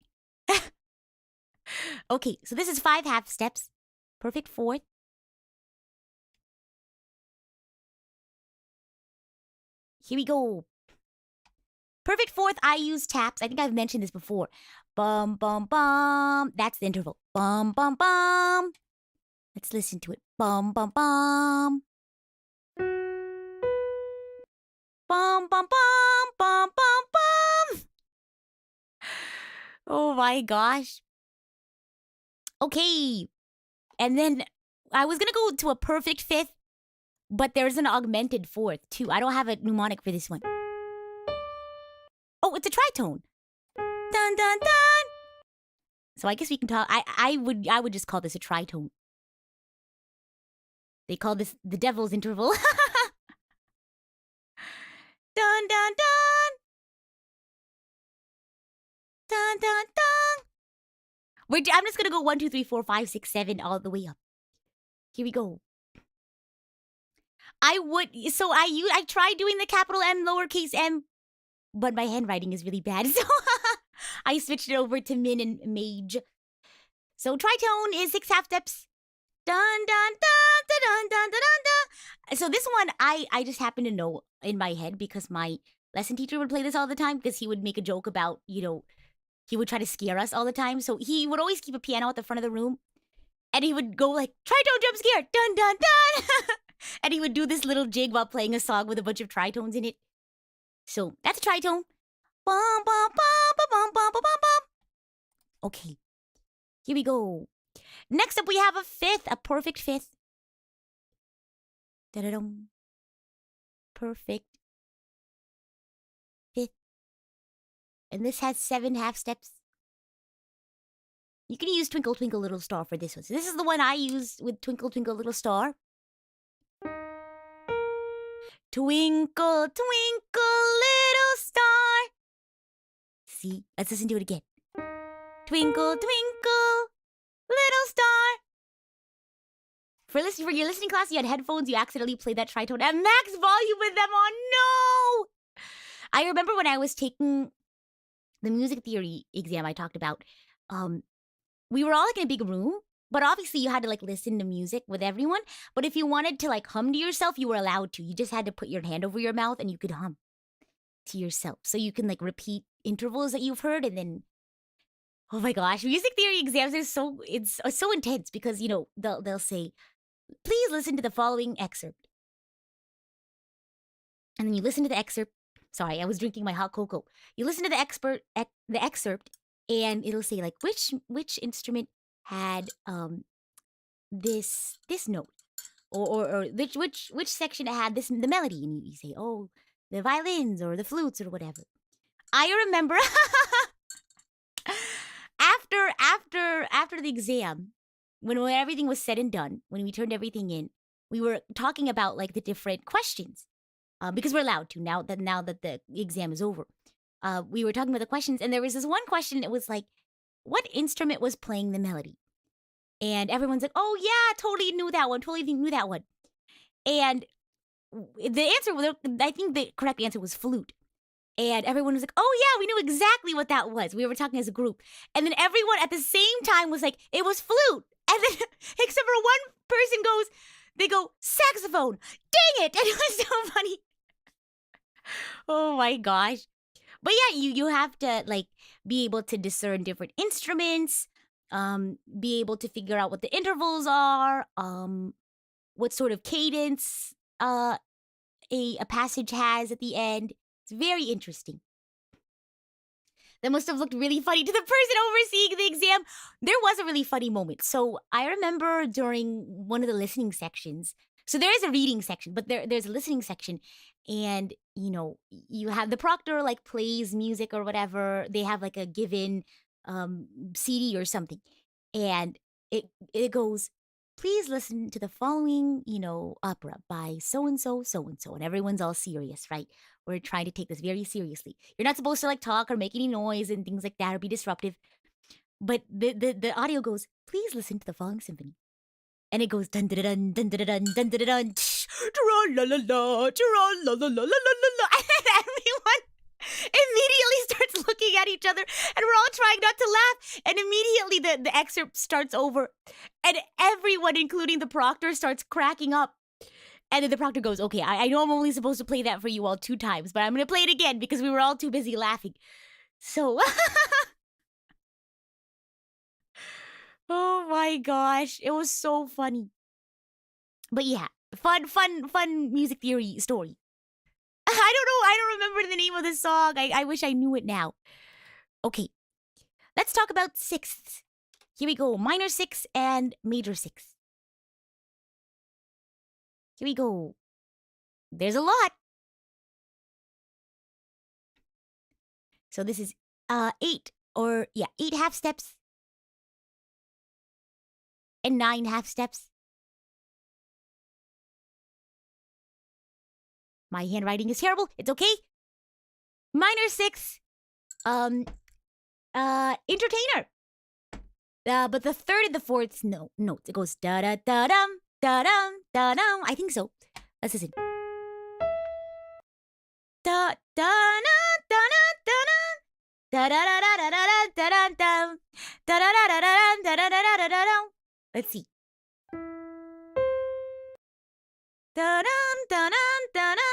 Okay, so this is 5 half steps. Perfect fourth. Here we go. Perfect fourth, I use taps. I think I've mentioned this before. Bum, bum, bum. That's the interval. Bum, bum, bum. Let's listen to it. Bum, bum, bum. Bum, bum, bum, bum, bum, bum. Oh my gosh. Okay. And then I was going to go to a perfect fifth, but there's an augmented fourth too. I don't have a mnemonic for this one. Oh, it's a tritone. Dun, dun, dun. So I guess we can talk. I would just call this a tritone. They call this the devil's interval. Dun, dun, dun. Dun, dun, dun. I'm just going to go 1, 2, 3, 4, 5, 6, 7 all the way up. Here we go. I tried doing the capital M, lowercase m, but my handwriting is really bad. So I switched it over to min and mage. So tritone is 6 half steps. Dun dun dun dun dun dun dun dun. So this one I just happen to know in my head because my lesson teacher would play this all the time because he would make a joke about, he would try to scare us all the time. So he would always keep a piano at the front of the room and he would go like, tritone jump scare, dun dun dun. And he would do this little jig while playing a song with a bunch of tritones in it. So that's a tritone. Bum, bum, bum, bum, bum, bum, bum, bum. Okay, here we go. Next up, we have a fifth, a perfect fifth. Da-da-dum. Perfect fifth. And this has 7 half steps. You can use Twinkle Twinkle Little Star for this one. So this is the one I used with Twinkle Twinkle Little Star. Twinkle, twinkle, little star. See, let's listen to it again. Twinkle, twinkle, little star. For your listening class, you had headphones, you accidentally played that tritone at max volume with them on. No! I remember when I was taking the music theory exam I talked about, we were all like in a big room, but obviously you had to like listen to music with everyone. But if you wanted to like hum to yourself, you were allowed to. You just had to put your hand over your mouth and you could hum to yourself. So you can like repeat intervals that you've heard and then, oh my gosh, music theory exams are so intense because, they'll say, please listen to the following excerpt. And then you listen to the excerpt. Sorry, I was drinking my hot cocoa. You listen to the excerpt and it'll say like, which instrument had this note or which section had the melody, and you say, oh, the violins or the flutes or whatever. I remember after the exam, when everything was said and done, when we turned everything in, we were talking about like the different questions because we're allowed to now that the exam is over. We were talking about the questions, and there was this one question that was like, what instrument was playing the melody? And everyone's like, oh yeah, totally knew that one. And the answer, I think the correct answer was flute. And everyone was like, oh yeah, we knew exactly what that was. We were talking as a group. And then everyone at the same time was like, it was flute. And then, except for one person they go, saxophone. Dang it. And it was so funny. Oh my gosh. But yeah, you have to like be able to discern different instruments, be able to figure out what the intervals are, what sort of cadence a passage has at the end. It's very interesting. That must have looked really funny to the person overseeing the exam. There was a really funny moment. So I remember during one of the listening sections, so there is a reading section, but there's a listening section. And, you have the proctor like plays music or whatever. They have like a given CD or something. And it goes, please listen to the following, opera by so-and-so, so-and-so. And everyone's all serious, right? We're trying to take this very seriously. You're not supposed to like talk or make any noise and things like that or be disruptive. But the audio goes, please listen to the following symphony. And it goes dun dun dun dun dun dun dun dun dun la la la la la la la. And everyone immediately starts looking at each other, and we're all trying not to laugh. And immediately the excerpt starts over, and everyone, including the proctor, starts cracking up. And then the proctor goes, okay, I know I'm only supposed to play that for you all 2 times, but I'm going to play it again because we were all too busy laughing. So, oh my gosh, it was so funny. But yeah, fun music theory story. I don't remember the name of the song. I wish I knew it now. Okay, let's talk about sixths. Here we go, minor 6 and major 6. Here we go. There's a lot. So this is 8 half steps and 9 half steps. My handwriting is terrible. It's okay. Minor 6, entertainer. But the 3rd and the 4th notes. It goes da da da dum da dum da dum. I think so. Let's listen. Da da na da na da na da da da da da da da da da da da da da da da da da. Let's see. Da da da da da da da da.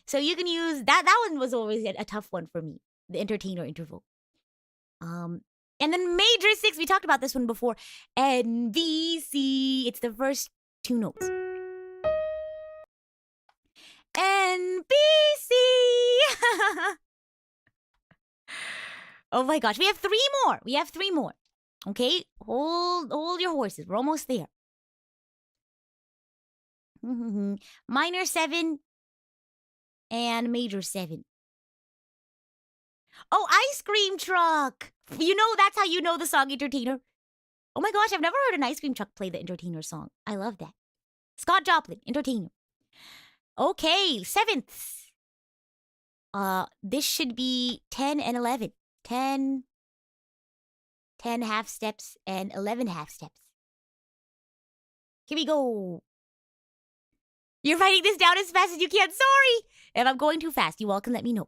So you can use that. That one was always a tough one for me. The entertainer interval. And then major 6, we talked about this one before. NBC. It's the first 2 notes. NBC. Oh my gosh, we have 3 more. We have 3 more. Okay, hold your horses. We're almost there. Minor 7 and major 7. Oh, ice cream truck. You know, that's how you know the song Entertainer. Oh my gosh, I've never heard an ice cream truck play the Entertainer song. I love that. Scott Joplin, Entertainer. Okay, 7th. This should be 10 and 11. 10 half steps and 11 half steps. Here we go. You're writing this down as fast as you can. Sorry. If I'm going too fast, you all can let me know.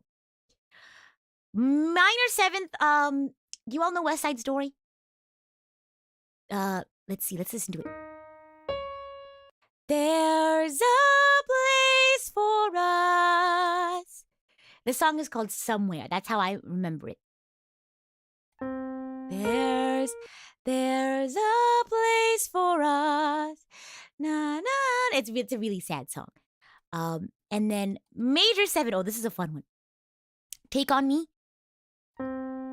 Minor 7th, you all know West Side Story? Let's see, let's listen to it. There's a place for us. The song is called Somewhere. That's how I remember it. There's a place for us. Na na. It's a really sad song. And then major 7. Oh, this is a fun one. Take on Me.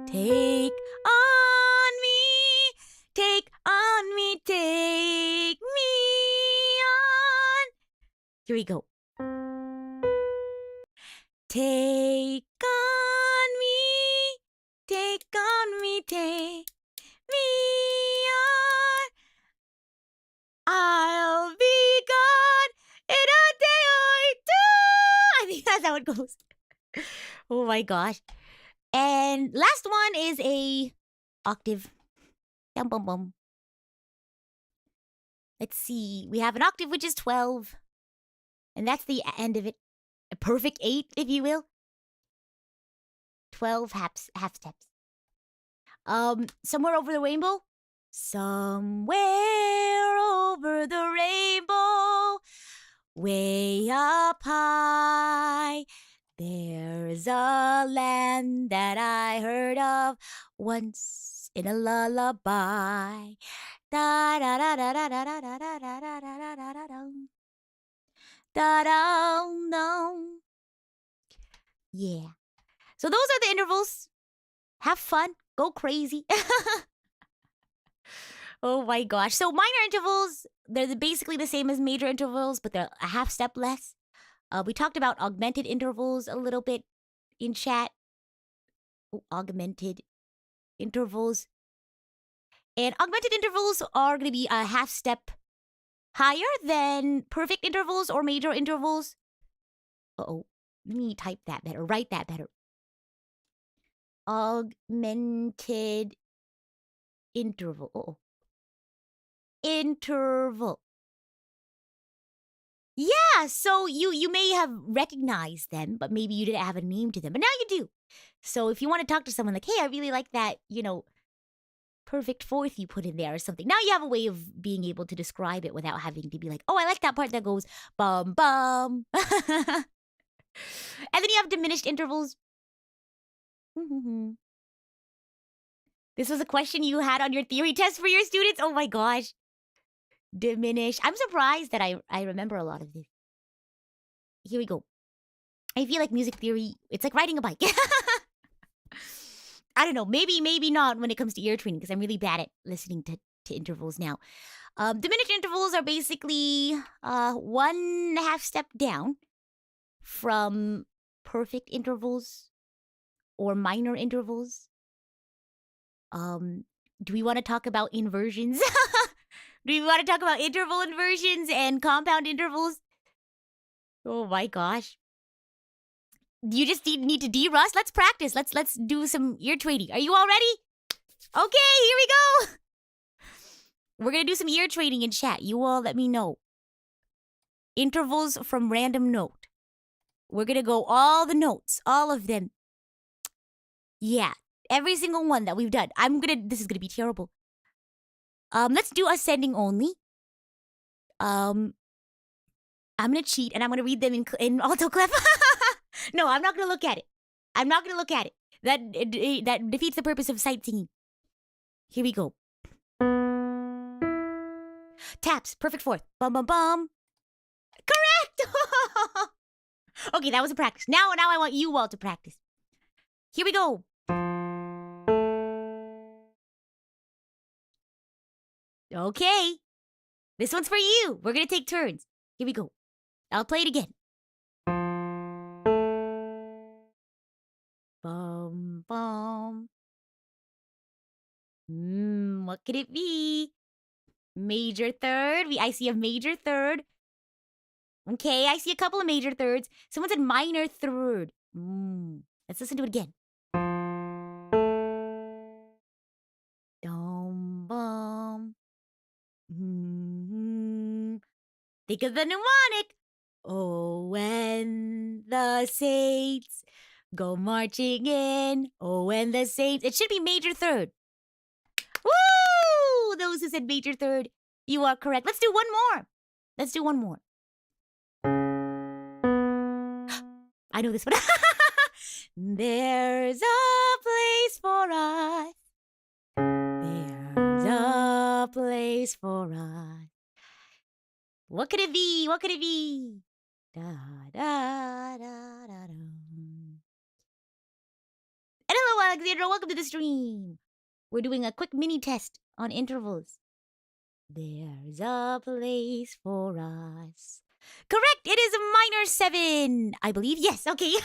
Take on me. Take on me. Take me on. Here we go. Take on me. Take on me. Take me on. I'll be gone in a day or 2. I think that's how it goes. Oh my gosh. And last one is a octave. Bum, bum, bum. Let's see. We have an octave which is 12. And that's the end of it. A perfect 8, if you will. 12 half steps. Somewhere over the rainbow. Somewhere over the rainbow, way up high, there's a land that I heard of once in a lullaby. Da da da da da da da da da da da da da da da. Da da. Yeah. So those are the intervals. Have fun. Go crazy. Oh my gosh. So minor intervals, they're basically the same as major intervals, but they're a half step less. We talked about augmented intervals a little bit in chat. Oh, augmented intervals. And augmented intervals are going to be a half step higher than perfect intervals or major intervals. Uh-oh. Let me type that better. Write that better. Augmented interval. Uh-oh. Interval. Yeah, so you may have recognized them, but maybe you didn't have a name to them. But now you do. So if you want to talk to someone like, hey, I really like that, perfect fourth you put in there or something. Now you have a way of being able to describe it without having to be like, oh, I like that part that goes bum bum. And then you have diminished intervals. This was a question you had on your theory test for your students. Oh my gosh. Diminish. I'm surprised that I remember a lot of this. Here we go. I feel like music theory, it's like riding a bike. I don't know. Maybe not when it comes to ear training, because I'm really bad at listening to intervals now. Diminished intervals are basically 1.5 step down from perfect intervals or minor intervals. Do we want to talk about inversions? Do we want to talk about interval inversions and compound intervals? Oh my gosh. You just need to de-rust? Let's practice. Let's do some ear training. Are you all ready? Okay, here we go. We're going to do some ear training in chat. You all let me know. Intervals from random note. We're going to go all the notes, all of them. Yeah, every single one that we've done. This is going to be terrible. Let's do ascending only. I'm going to cheat and I'm going to read them in autoclef. No, I'm not going to look at it. I'm not going to look at it. That defeats the purpose of sight singing. Here we go. Taps, perfect fourth. Bum, bum, bum. Correct! Okay, that was a practice. Now I want you all to practice. Here we go. Okay. This one's for you. We're going to take turns. Here we go. I'll play it again. Bum, bum. What could it be? Major third. I see a major third. Okay, I see a couple of major thirds. Someone said minor third. Let's listen to it again. Dum, bum. Think of the mnemonic. Oh, when the saints go marching in. Oh, when the saints... It should be major third. Woo! Those who said major third, you are correct. Let's do one more. Let's do one more. I know this one. There's a place for us. There's a place for us. What could it be? What could it be? Da, da, da, da, da. And hello, Alexandra. Welcome to the stream. We're doing a quick mini test on intervals. There's a place for us. Correct! It is a minor 7, I believe. Yes, okay. Isn't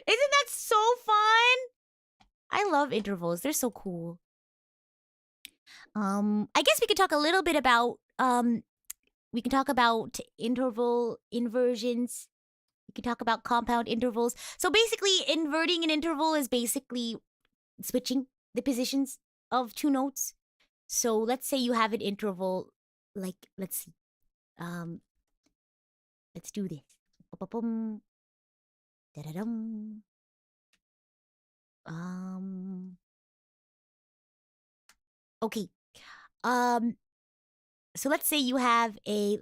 that so fun? I love intervals. They're so cool. I guess we could talk a little bit about, we can talk about interval inversions. We can talk about compound intervals. So basically, inverting an interval is basically switching the positions of two notes. So let's say you have an interval, like, let's see. Let's do this. Ba-ba-bum. Da-da-dum. Okay. So let's say you have a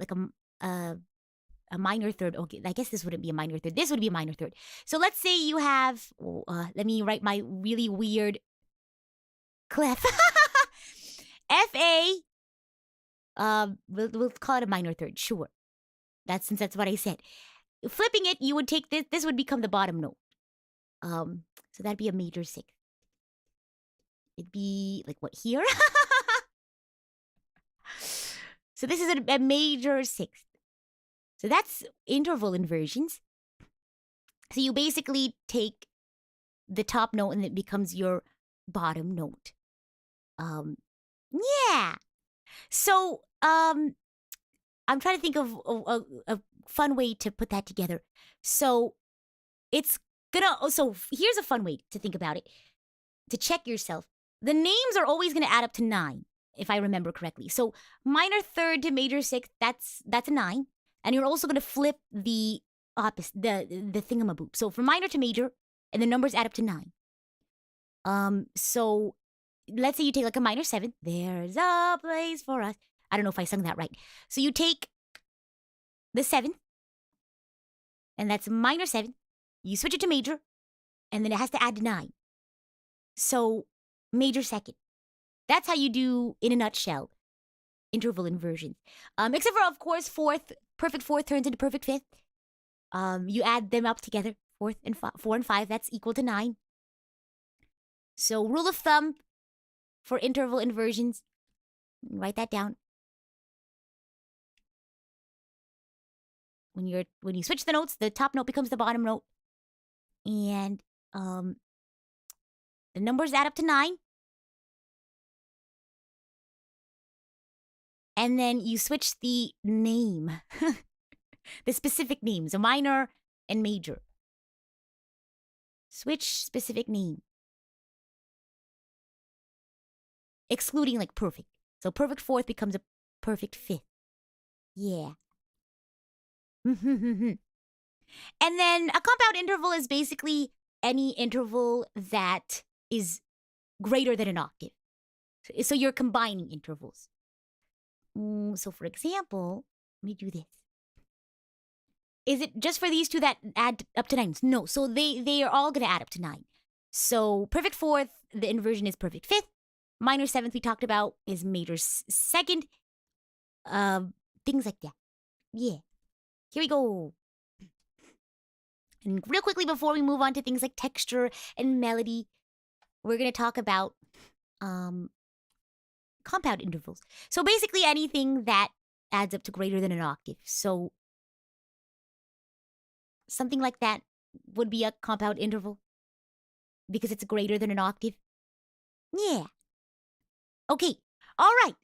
minor third. Okay, I guess this wouldn't be a minor third. This would be a minor third. So let's say you have. Let me write my really weird clef. F-A. We'll call it a minor third. Sure. Since that's what I said. Flipping it, you would take this. This would become the bottom note. So that'd be a major 6. It'd be like what here? So this is a major 6th. So that's interval inversions. So you basically take the top note and it becomes your bottom note. Yeah. So I'm trying to think of a fun way to put that together. So it's gonna. So here's a fun way to think about it. To check yourself, the names are always gonna add up to 9, if I remember correctly. So minor third to major 6th, that's a 9, and you're also gonna flip the opposite, the thingamaboop. So from minor to major, and the numbers add up to 9. So let's say you take like a minor 7. There's a place for us. I don't know if I sung that right. So you take the 7, and that's minor 7. You switch it to major, and then it has to add to 9. So major 2nd. That's how you do, in a nutshell, interval inversions. Except for, of course, perfect 4th turns into perfect 5th. You add them up together, 4 and 5. That's equal to 9. So rule of thumb for interval inversions. Write that down. When you switch the notes, the top note becomes the bottom note, and the numbers add up to 9. And then you switch the name, the specific names, a minor and major. Switch specific name. Excluding like perfect. So perfect fourth becomes a perfect fifth. Yeah. And then a compound interval is basically any interval that is greater than an octave. So you're combining intervals. So for example, let me do this. Is it just for these two that add up to 9? No, so they are all going to add up to 9. So perfect fourth, the inversion is perfect fifth. Minor seventh we talked about is major second. Things like that. Yeah. Here we go. And real quickly before we move on to things like texture and melody, we're going to talk about compound intervals. So basically anything that adds up to greater than an octave. So something like that would be a compound interval because it's greater than an octave. Yeah. Okay. All right.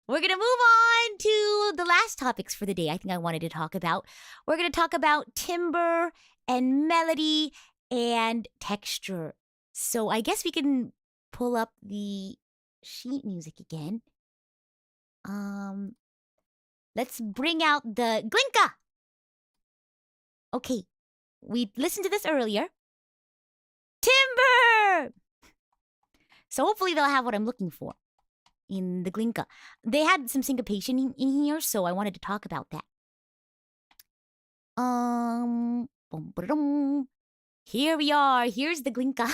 We're going to move on to the last topics for the day I think I wanted to talk about. We're going to talk about timbre and melody and texture. So I guess we can pull up the sheet music again. Let's bring out the Glinka. Okay, we listened to this earlier. Timbre! So hopefully they'll have what I'm looking for in the Glinka. They had some syncopation in here, so I wanted to talk about that. Here we are. Here's the Glinka.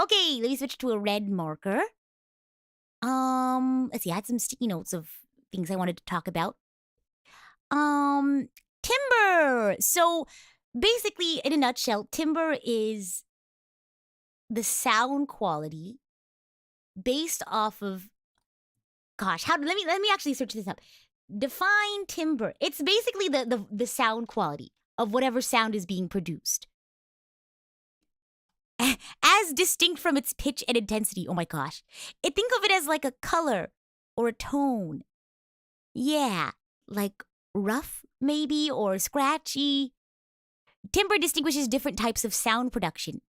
Okay, let me switch to a red marker. Let's see, I had some sticky notes of things I wanted to talk about. Timbre. So basically, in a nutshell, timbre is the sound quality based off of, gosh, let me actually search this up. Define timbre. It's basically the sound quality of whatever sound is being produced, as distinct from its pitch and intensity. Oh my gosh. Think of it as like a color or a tone. Yeah, like rough maybe or scratchy. Timbre distinguishes different types of sound production,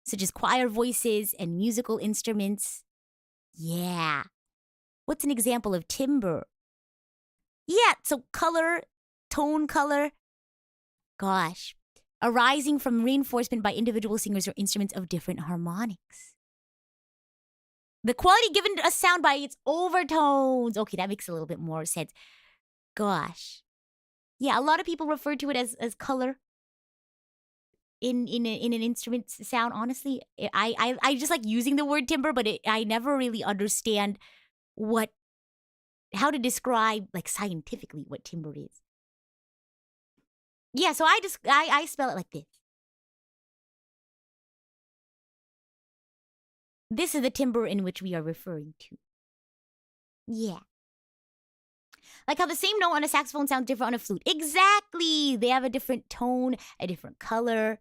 such as choir voices and musical instruments. Yeah. What's an example of timbre? Yeah, so color, tone color. Gosh. Arising from reinforcement by individual singers or instruments of different harmonics. The quality given a sound by its overtones. Okay, that makes a little bit more sense. Gosh. Yeah, a lot of people refer to it as color in an instrument sound. Honestly, I just like using the word timbre, but I never really understand how to describe like scientifically what timbre is. Yeah, so I spell it like this. This is the timbre in which we are referring to. Yeah. Like how the same note on a saxophone sounds different on a flute. Exactly. They have a different tone, a different color.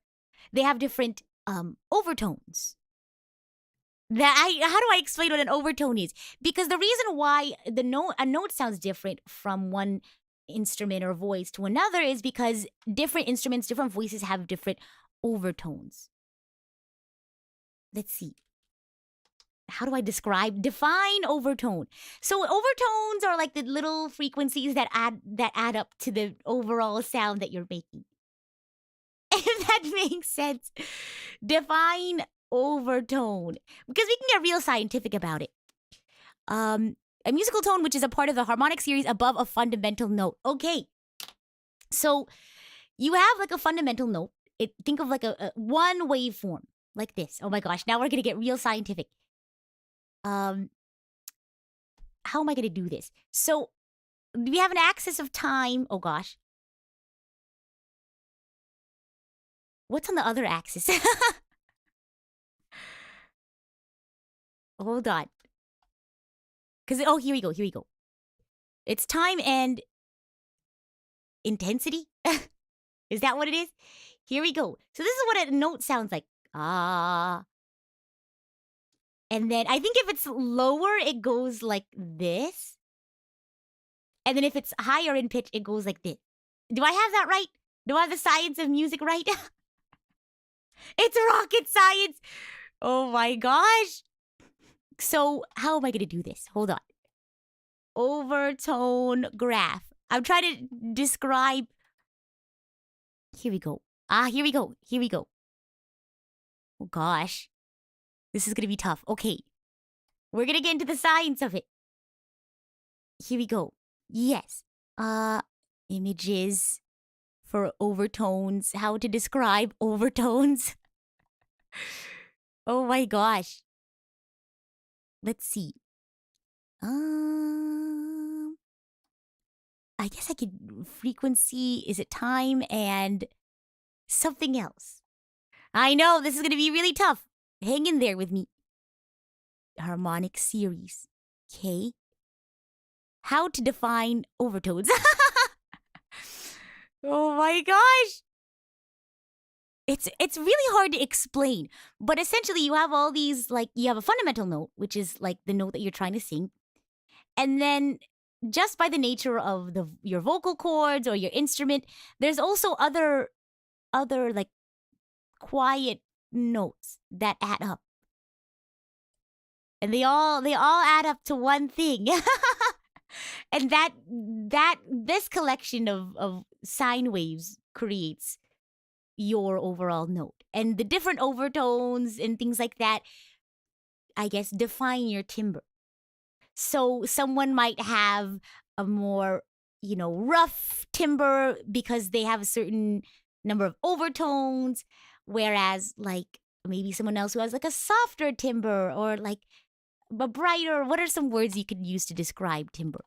They have different overtones. How do I explain what an overtone is? Because the reason why a note sounds different from one instrument or voice to another is because different instruments, different voices have different overtones. Let's see. How do I define overtone? So overtones are like the little frequencies that add up to the overall sound that you're making. If that makes sense. Define overtone. Because we can get real scientific about it. A musical tone which is a part of the harmonic series above a fundamental note. Okay. So you have like a fundamental note. Think of like a one waveform like this. Oh my gosh, now we're going to get real scientific. How am I going to do this? So we have an axis of time. Oh gosh. What's on the other axis? Hold on. Here we go. It's time and intensity. Is that what it is? Here we go. So this is what a note sounds like. Ah. And then I think if it's lower, it goes like this. And then if it's higher in pitch, it goes like this. Do I have that right? Do I have the science of music right? It's rocket science. Oh my gosh. So how am I going to do this? Hold on. Overtone graph. I'm trying to describe. Here we go. Here we go. Here we go. Oh gosh. This is going to be tough. Okay. We're going to get into the science of it. Here we go. Yes. Images for overtones. How to describe overtones. Oh my gosh. Let's see. I guess I could frequency, is it time, and something else. I know, this is going to be really tough. Hang in there with me. Harmonic series. Okay. How to define overtones. Oh my gosh. It's really hard to explain. But essentially, you have all these, like, you have a fundamental note, which is like the note that you're trying to sing. And then just by the nature of your vocal cords or your instrument, there's also other like quiet notes that add up. And they all add up to one thing. And this collection of sine waves creates your overall note. And the different overtones and things like that, I guess, define your timbre. So someone might have a more, rough timbre because they have a certain number of overtones, whereas like maybe someone else who has like a softer timbre or like a brighter. What are some words you could use to describe timbre?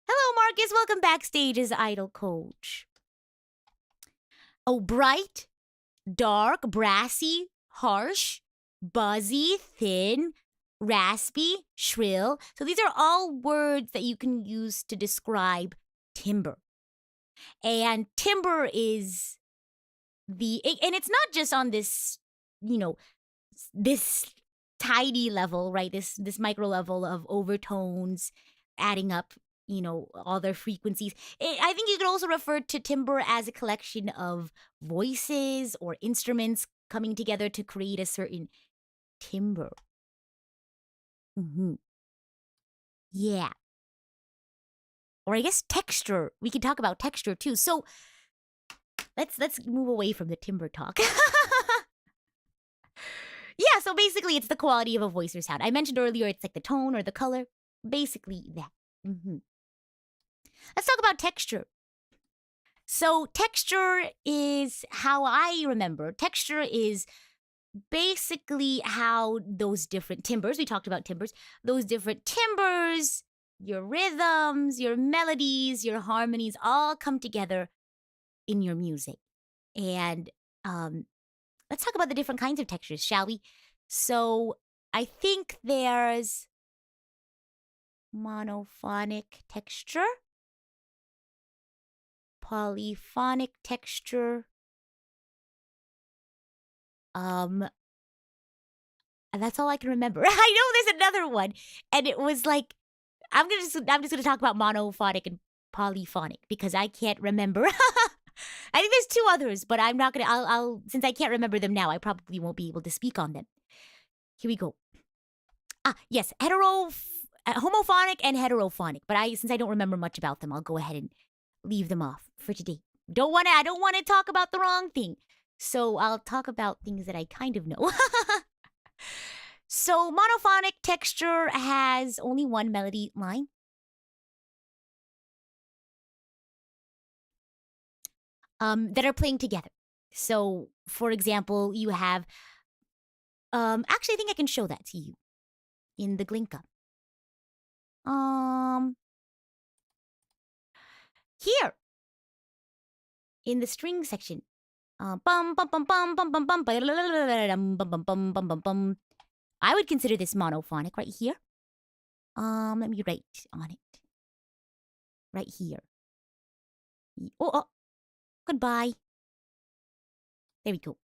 Hello, Marcus. Welcome backstage as Idol Coach. Oh, bright, dark, brassy, harsh, buzzy, thin, raspy, shrill. So these are all words that you can use to describe timbre. And timbre is and it's not just on this, this tidy level, right? This micro level of overtones adding up, all their frequencies. I think you could also refer to timbre as a collection of voices or instruments coming together to create a certain timbre. Yeah. Or I guess texture. We could talk about texture too. So let's move away from the timbre talk. Yeah, so basically it's the quality of a voice or sound. I mentioned earlier it's like the tone or the color. Basically that. Let's talk about texture. So texture is how I remember. Texture is basically how those different timbres, we talked about timbres, those different timbres, your rhythms, your melodies, your harmonies all come together in your music. And let's talk about the different kinds of textures, shall we? So I think there's monophonic texture, polyphonic texture, and that's all I can remember. I know there's another one, and it was like I'm just gonna talk about monophonic and polyphonic because I can't remember. I think there's two others, but I'm not gonna. I'll since I can't remember them now, I probably won't be able to speak on them. Here we go. Yes, homophonic and heterophonic. But since I don't remember much about them, I'll go ahead and leave them off for today. I don't want to talk about the wrong thing. So I'll talk about things that I kind of know. So monophonic texture has only one melody line. That are playing together. So, for example, you have actually I think I can show that to you in the Glinka. Here in the string section. Bum bum bum bum bum bum bum bum bum bum bum bum bum. I would consider this monophonic right here. Let me write on it. Right here. Oh, goodbye. There we go.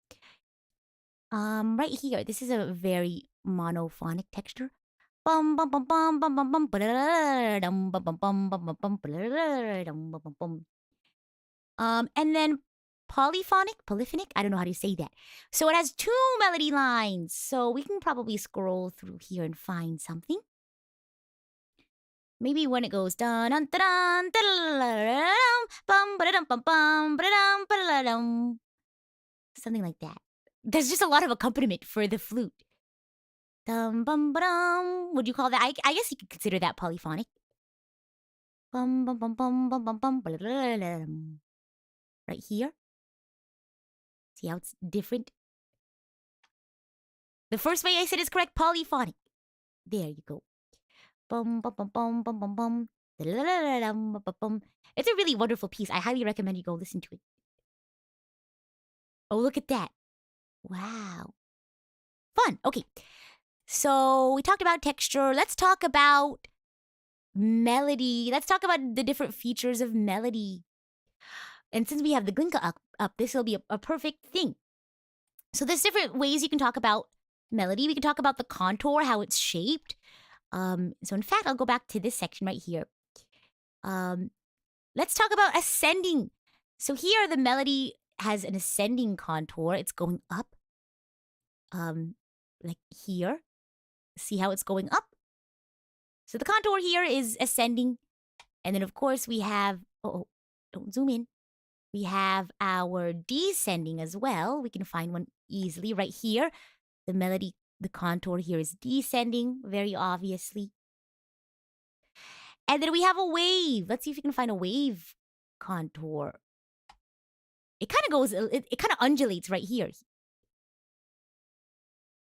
Right here, this is a very monophonic texture. Bum bum bum bum bum bum bum bum bum bum bum bum bum bum bum. And then polyphonic, I don't know how to say that. So it has 2 melody lines. So we can probably scroll through here and find something. Maybe when it goes dun dun dun dun bum ba-da-dum bum bum ba-da-dum ba-da-dum, something like that. There's just a lot of accompaniment for the flute. Dum bum ba-dum. Would you call that? I guess you could consider that polyphonic. Bum bum bum bum bum bum bum ba-da-dum. Right here. See how it's different? The first way I said is correct, polyphonic. There you go. Bum bum bum bum bum bum bum. It's a really wonderful piece. I highly recommend you go listen to it. Oh, look at that. Wow. Fun. Okay. So we talked about texture. Let's talk about melody. Let's talk about the different features of melody. And since we have the glinka up, this will be a perfect thing. So there's different ways you can talk about melody. We can talk about the contour, how it's shaped. So in fact, I'll go back to this section right here. Let's talk about ascending. So here the melody has an ascending contour. It's going up. Like here. See how it's going up? So the contour here is ascending. And then of course we have, don't zoom in. We have our descending as well. We can find one easily right here. The melody, the contour here is descending, very obviously. And then we have a wave. Let's see if we can find a wave contour. It kind of goes, it kind of undulates right here.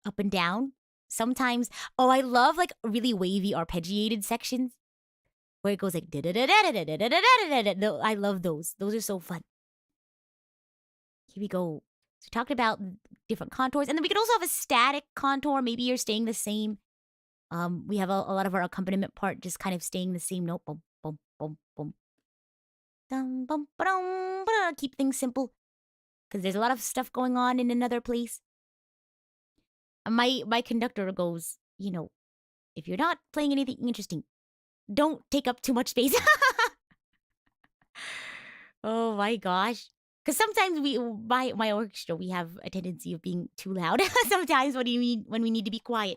Up and down. Sometimes, I love like really wavy arpeggiated sections where it goes like I love those. Those are so fun. Here we go. So we talked about different contours, and then we could also have a static contour. Maybe you're staying the same. We have a lot of our accompaniment part just kind of staying the same note. Boom, boom, boom, boom. Dum, bum, ba-dum, ba-da. Keep things simple because there's a lot of stuff going on in another place. My conductor goes, if you're not playing anything interesting, don't take up too much space. Oh my gosh. Because sometimes my orchestra, we have a tendency of being too loud. Sometimes when we need to be quiet.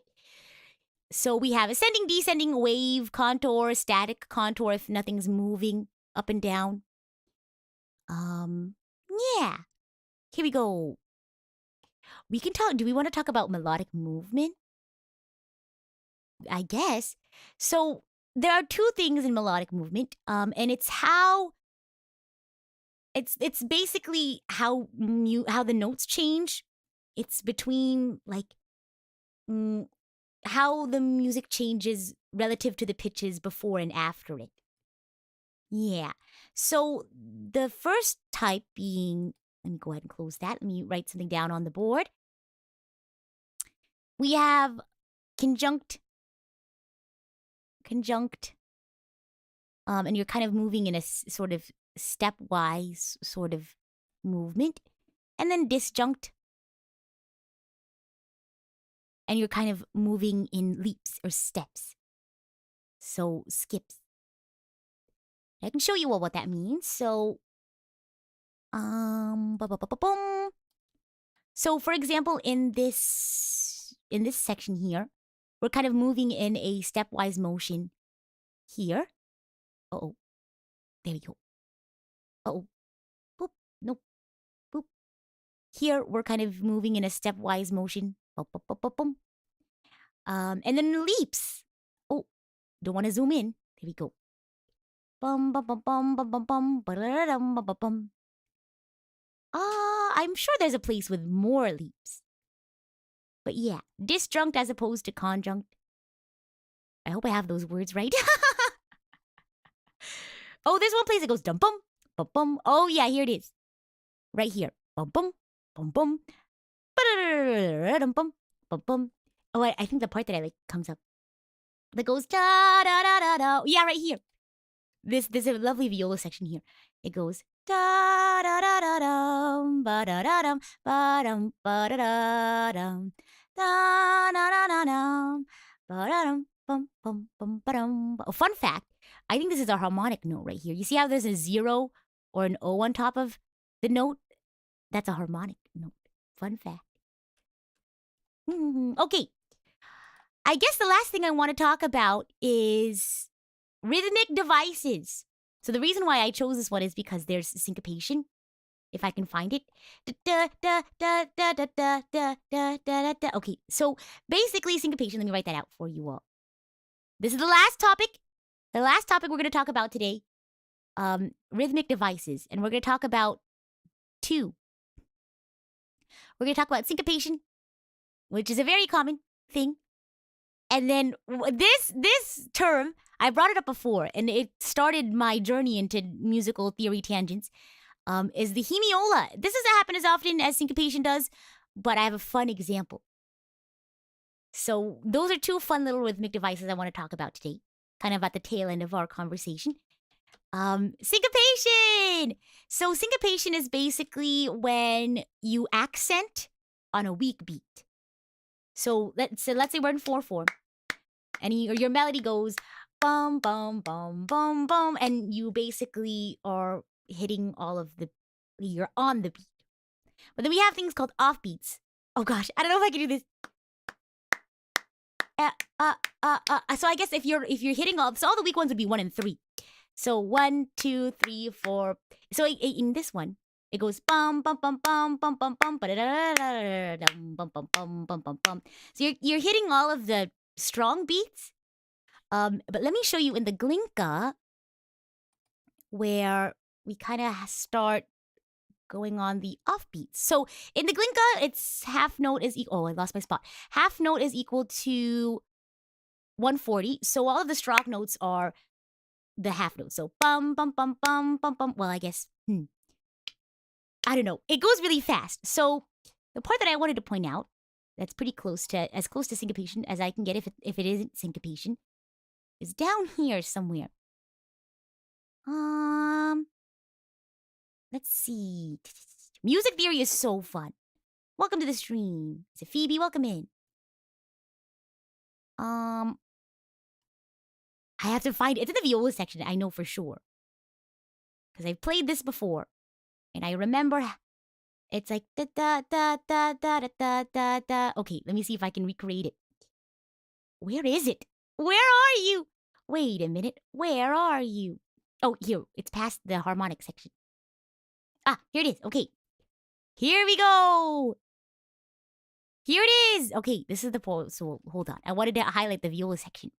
So we have ascending, descending, wave, contour, static contour if nothing's moving up and down. Yeah. Here we go. We can talk. Do we want to talk about melodic movement? I guess. So there are 2 things in melodic movement, and it's how. It's basically how the notes change. It's between like how the music changes relative to the pitches before and after it. Yeah. So the first type being, let me go ahead and close that. Let me write something down on the board. We have conjunct, and you're kind of moving in a sort of stepwise sort of movement, and then disjunct, and you're kind of moving in leaps or steps, so skips. I can show you all what that means. So so for example, in this section here, we're kind of moving in a stepwise motion here. There we go. Boop. Nope. Boop. Here, we're kind of moving in a stepwise motion. Boop, boop, boop, boop, boom. And then leaps. Don't want to zoom in. There we go. Bum, bum, bum, bum, bum, bum, bum, ba-da-da-dum, bum, bum, bum. I'm sure there's a place with more leaps. But yeah, disjunct as opposed to conjunct. I hope I have those words right. There's one place that goes dum bum, bum bum. Oh yeah, here it is. Right here. Bum bum, bum bum. Dum bum, bum bum. I think the part that I like comes up. That goes da da da da da. Yeah, right here. There's a lovely viola section here. It goes da da da da dum ba da da dum ba dum ba da da dum da da da da dum ba da dum bum bum bum ba dum. Fun fact. I think this is our harmonic note right here. You see how there's a 0 or an O on top of the note? That's a harmonic note. Fun fact. Okay. I guess the last thing I want to talk about is rhythmic devices. So the reason why I chose this one is because there's syncopation, if I can find it. Okay, so basically syncopation, let me write that out for you all. This is the last topic. The last topic we're going to talk about today, rhythmic devices. And we're going to talk about two. We're going to talk about syncopation, which is a very common thing. And then this term, I brought it up before, and it started my journey into musical theory tangents, is the hemiola. This doesn't happen as often as syncopation does, but I have a fun example. So those are two fun little rhythmic devices I want to talk about today, kind of at the tail end of our conversation. Syncopation! So syncopation is basically when you accent on a weak beat. So let's say we're in 4/4. And your melody goes bum, bum, bum, bum, bum. And you basically are hitting all of you're on the beat. But then we have things called offbeats. Oh gosh, I don't know if I can do this. So I guess if you're hitting all the weak ones would be 1 and 3. So 1, 2, 3, 4. So in this one, it goes bum bum bum bum bum bum bum bum bum bum bum bum. So you're hitting all of the strong beats. But let me show you in the Glinka where we kind of start going on the offbeats. So in the Glinka, it's half note is equal. Oh, I lost my spot. Half note is equal to 140. So all of the strong notes are the half notes. So bum bum bum bum bum bum. Well, I guess I don't know. It goes really fast. So the part that I wanted to point out that's pretty close to syncopation as I can get if it isn't syncopation is down here somewhere. Let's see. Music theory is so fun. Welcome to the stream. Is it Phoebe? Welcome in. I have to find it. It's in the viola section, I know for sure. Because I've played this before. And I remember it's like da da da da da da da da. Okay, let me see if I can recreate it. Where is it? Where are you? Wait a minute. Where are you? Oh, here. It's past the harmonic section. Ah, here it is. Okay. Here we go. Here it is. Okay, this is the pole. So hold on. I wanted to highlight the viola section.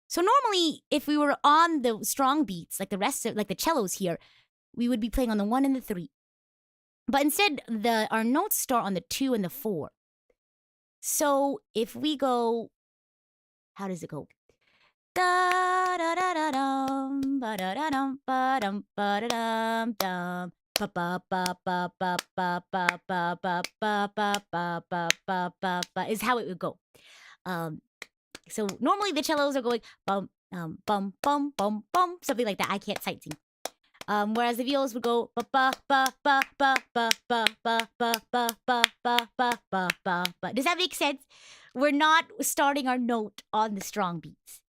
So normally, if we were on the strong beats, like the rest of, like the cellos here, we would be playing on the 1 and the 3. But instead, our notes start on the 2 and the 4. So if we go, how does it go? Da da da da dum ba da da dum ba dum ba da dum dum ba ba ba ba ba ba ba ba ba ba ba ba ba ba ba is how it would go. So normally the cellos are going bum bum bum bum bum, something like that. I can't sight sing. Whereas the violas would go ba ba ba ba ba ba ba ba ba ba ba ba ba ba ba. Does that make sense? We're not starting our note on the strong beats.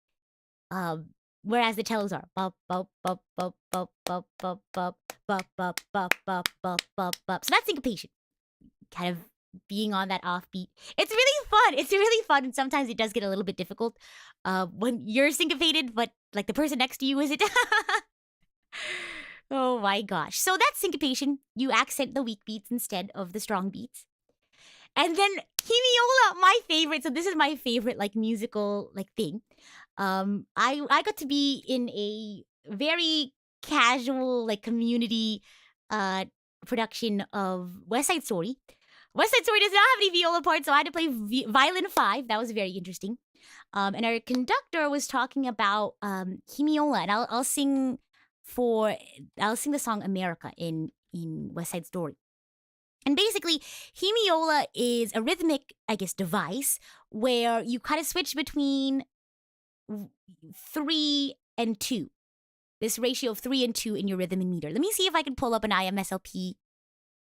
Whereas the cellos are ba ba ba ba ba ba ba ba ba ba ba ba ba ba ba. So that's syncopation. Kind of being on that offbeat. It's really fun. It's really fun. And sometimes it does get a little bit difficult when you're syncopated, but like the person next to you isn't. Oh my gosh. So that's syncopation. You accent the weak beats instead of the strong beats. And then hemiola, my favorite. So this is my favorite like musical like thing. I got to be in a very casual like community production of West Side Story. West Side Story does not have any viola parts, so I had to play violin 5. That was very interesting. And our conductor was talking about hemiola, and I'll sing the song America in West Side Story. And basically, hemiola is a rhythmic, I guess, device where you kind of switch between 3 and 2. This ratio of 3 and 2 in your rhythm and meter. Let me see if I can pull up an IMSLP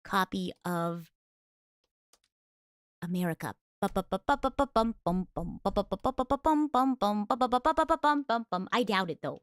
copy of America. I doubt it though.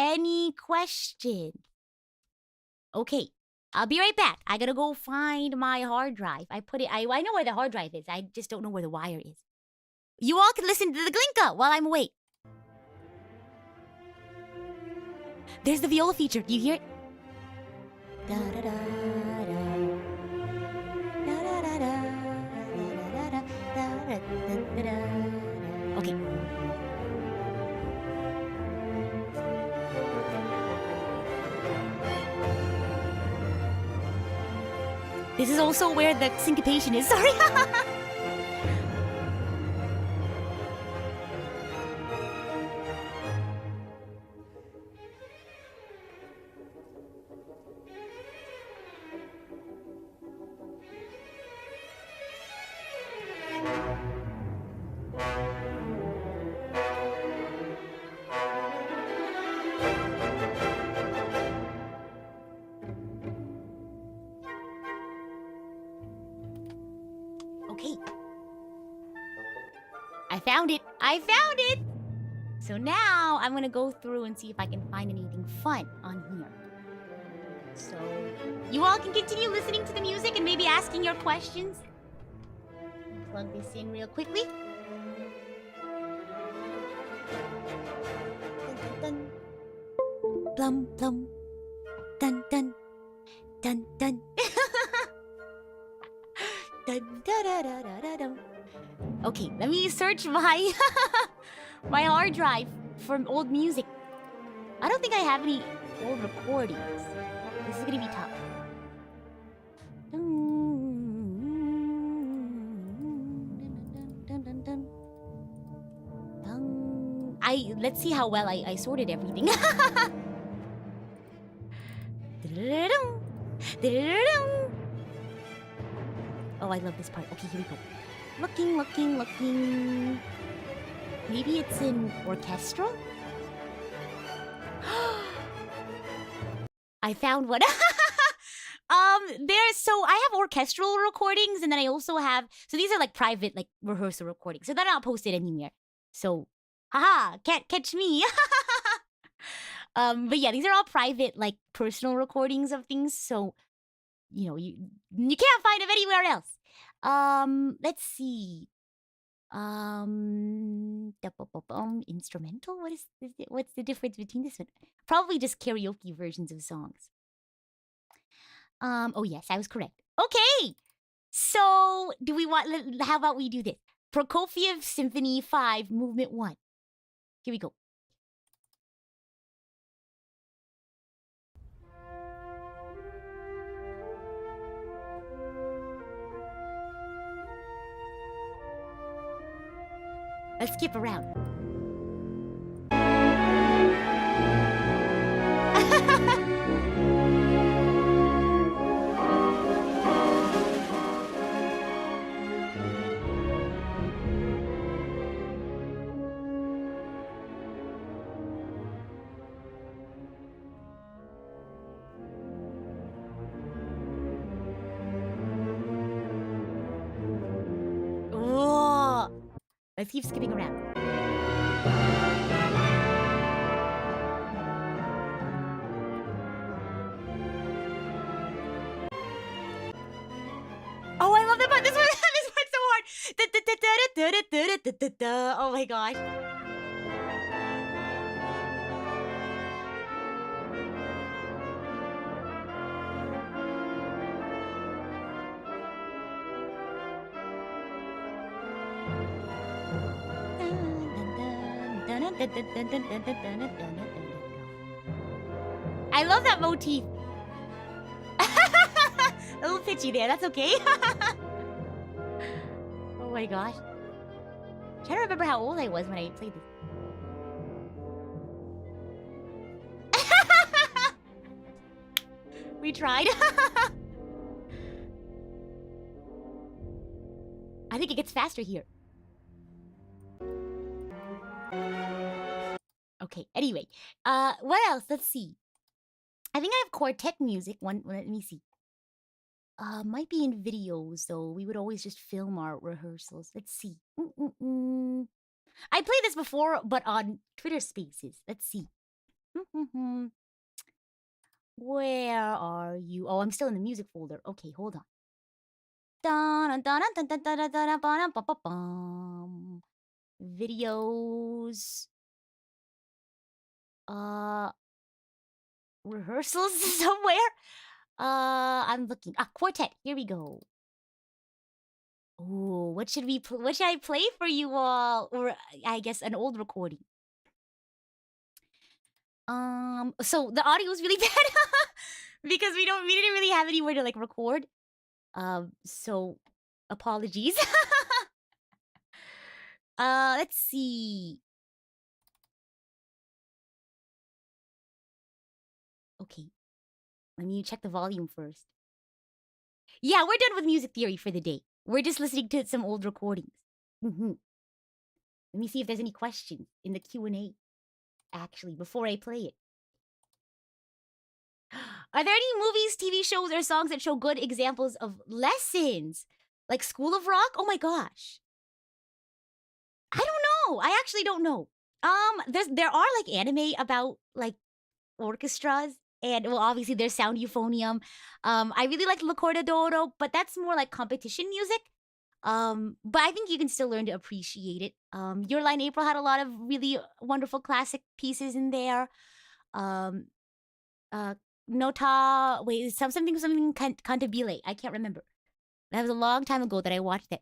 any questions? Okay, I'll be right back. I gotta go find my hard drive. I know where the hard drive is. I just don't know where the wire is. You all can listen to the Glinka while I'm away. There's the viola feature. Do you hear it? Da da da da. Da da da da. Da da da da da. Okay. This is also where the syncopation is. Sorry. Okay. I found it. I found it. So now I'm gonna go through and see if I can find anything fun on here. So you all can continue listening to the music and maybe asking your questions. Plug this in real quickly. Dun, dun, dun. Plum plum. Dun dun. Dun dun. Dun, da, da, da, da, da, da. Okay, let me search my my hard drive for old music. I don't think I have any old recordings. This is gonna be tough. Let's see how well I sorted everything. Oh, I love this part. Okay, here we go. Looking. Maybe it's in orchestral? I found one. So I have orchestral recordings, and then I also have, so these are like private, like rehearsal recordings. So they're not posted anywhere. So, haha, can't catch me. But yeah, these are all private, like personal recordings of things. So, you know, you can't find them anywhere else. Let's see. Instrumental? What's the difference between this one? Probably just karaoke versions of songs. Oh yes, I was correct. Okay. So, how about we do this? Prokofiev Symphony 5, Movement 1. Here we go. Let's skip around. Whoa. Let's keep skipping around. Oh, I love that part. This part's so hard. Oh my gosh. I love that motif. A little pitchy there, that's okay. Oh my gosh. I'm trying to remember how old I was when I played this. We tried. I think it gets faster here. Okay, anyway. What else? Let's see. I think I have quartet music. Let me see. Might be in videos, though. We would always just film our rehearsals. Let's see. I played this before, but on Twitter Spaces. Let's see. Where are you? Oh, I'm still in the music folder. Okay, hold on. Dun, dun, dun, dun, dun, dun, dun, dun, dun, dun, bum, bum, bum. Videos. Rehearsals somewhere. I'm looking. Ah, quartet. Here we go. Oh, what should what should I play for you all? Or I guess an old recording. So the audio is really bad because we didn't really have anywhere to like record. So apologies. Let's see. Okay, let me check the volume first. Yeah, we're done with music theory for the day. We're just listening to some old recordings. Let me see if there's any questions in the Q&A, actually, before I play it. Are there any movies, TV shows, or songs that show good examples of lessons? Like School of Rock? Oh my gosh. I don't know. I actually don't know. There are like anime about like orchestras, and well, obviously there's Sound Euphonium. I really like L'Accordadoro, but that's more like competition music. But I think you can still learn to appreciate it. Your Line April had a lot of really wonderful classic pieces in there. Um, Nota, wait, something Cantabile. I can't remember. That was a long time ago that I watched it.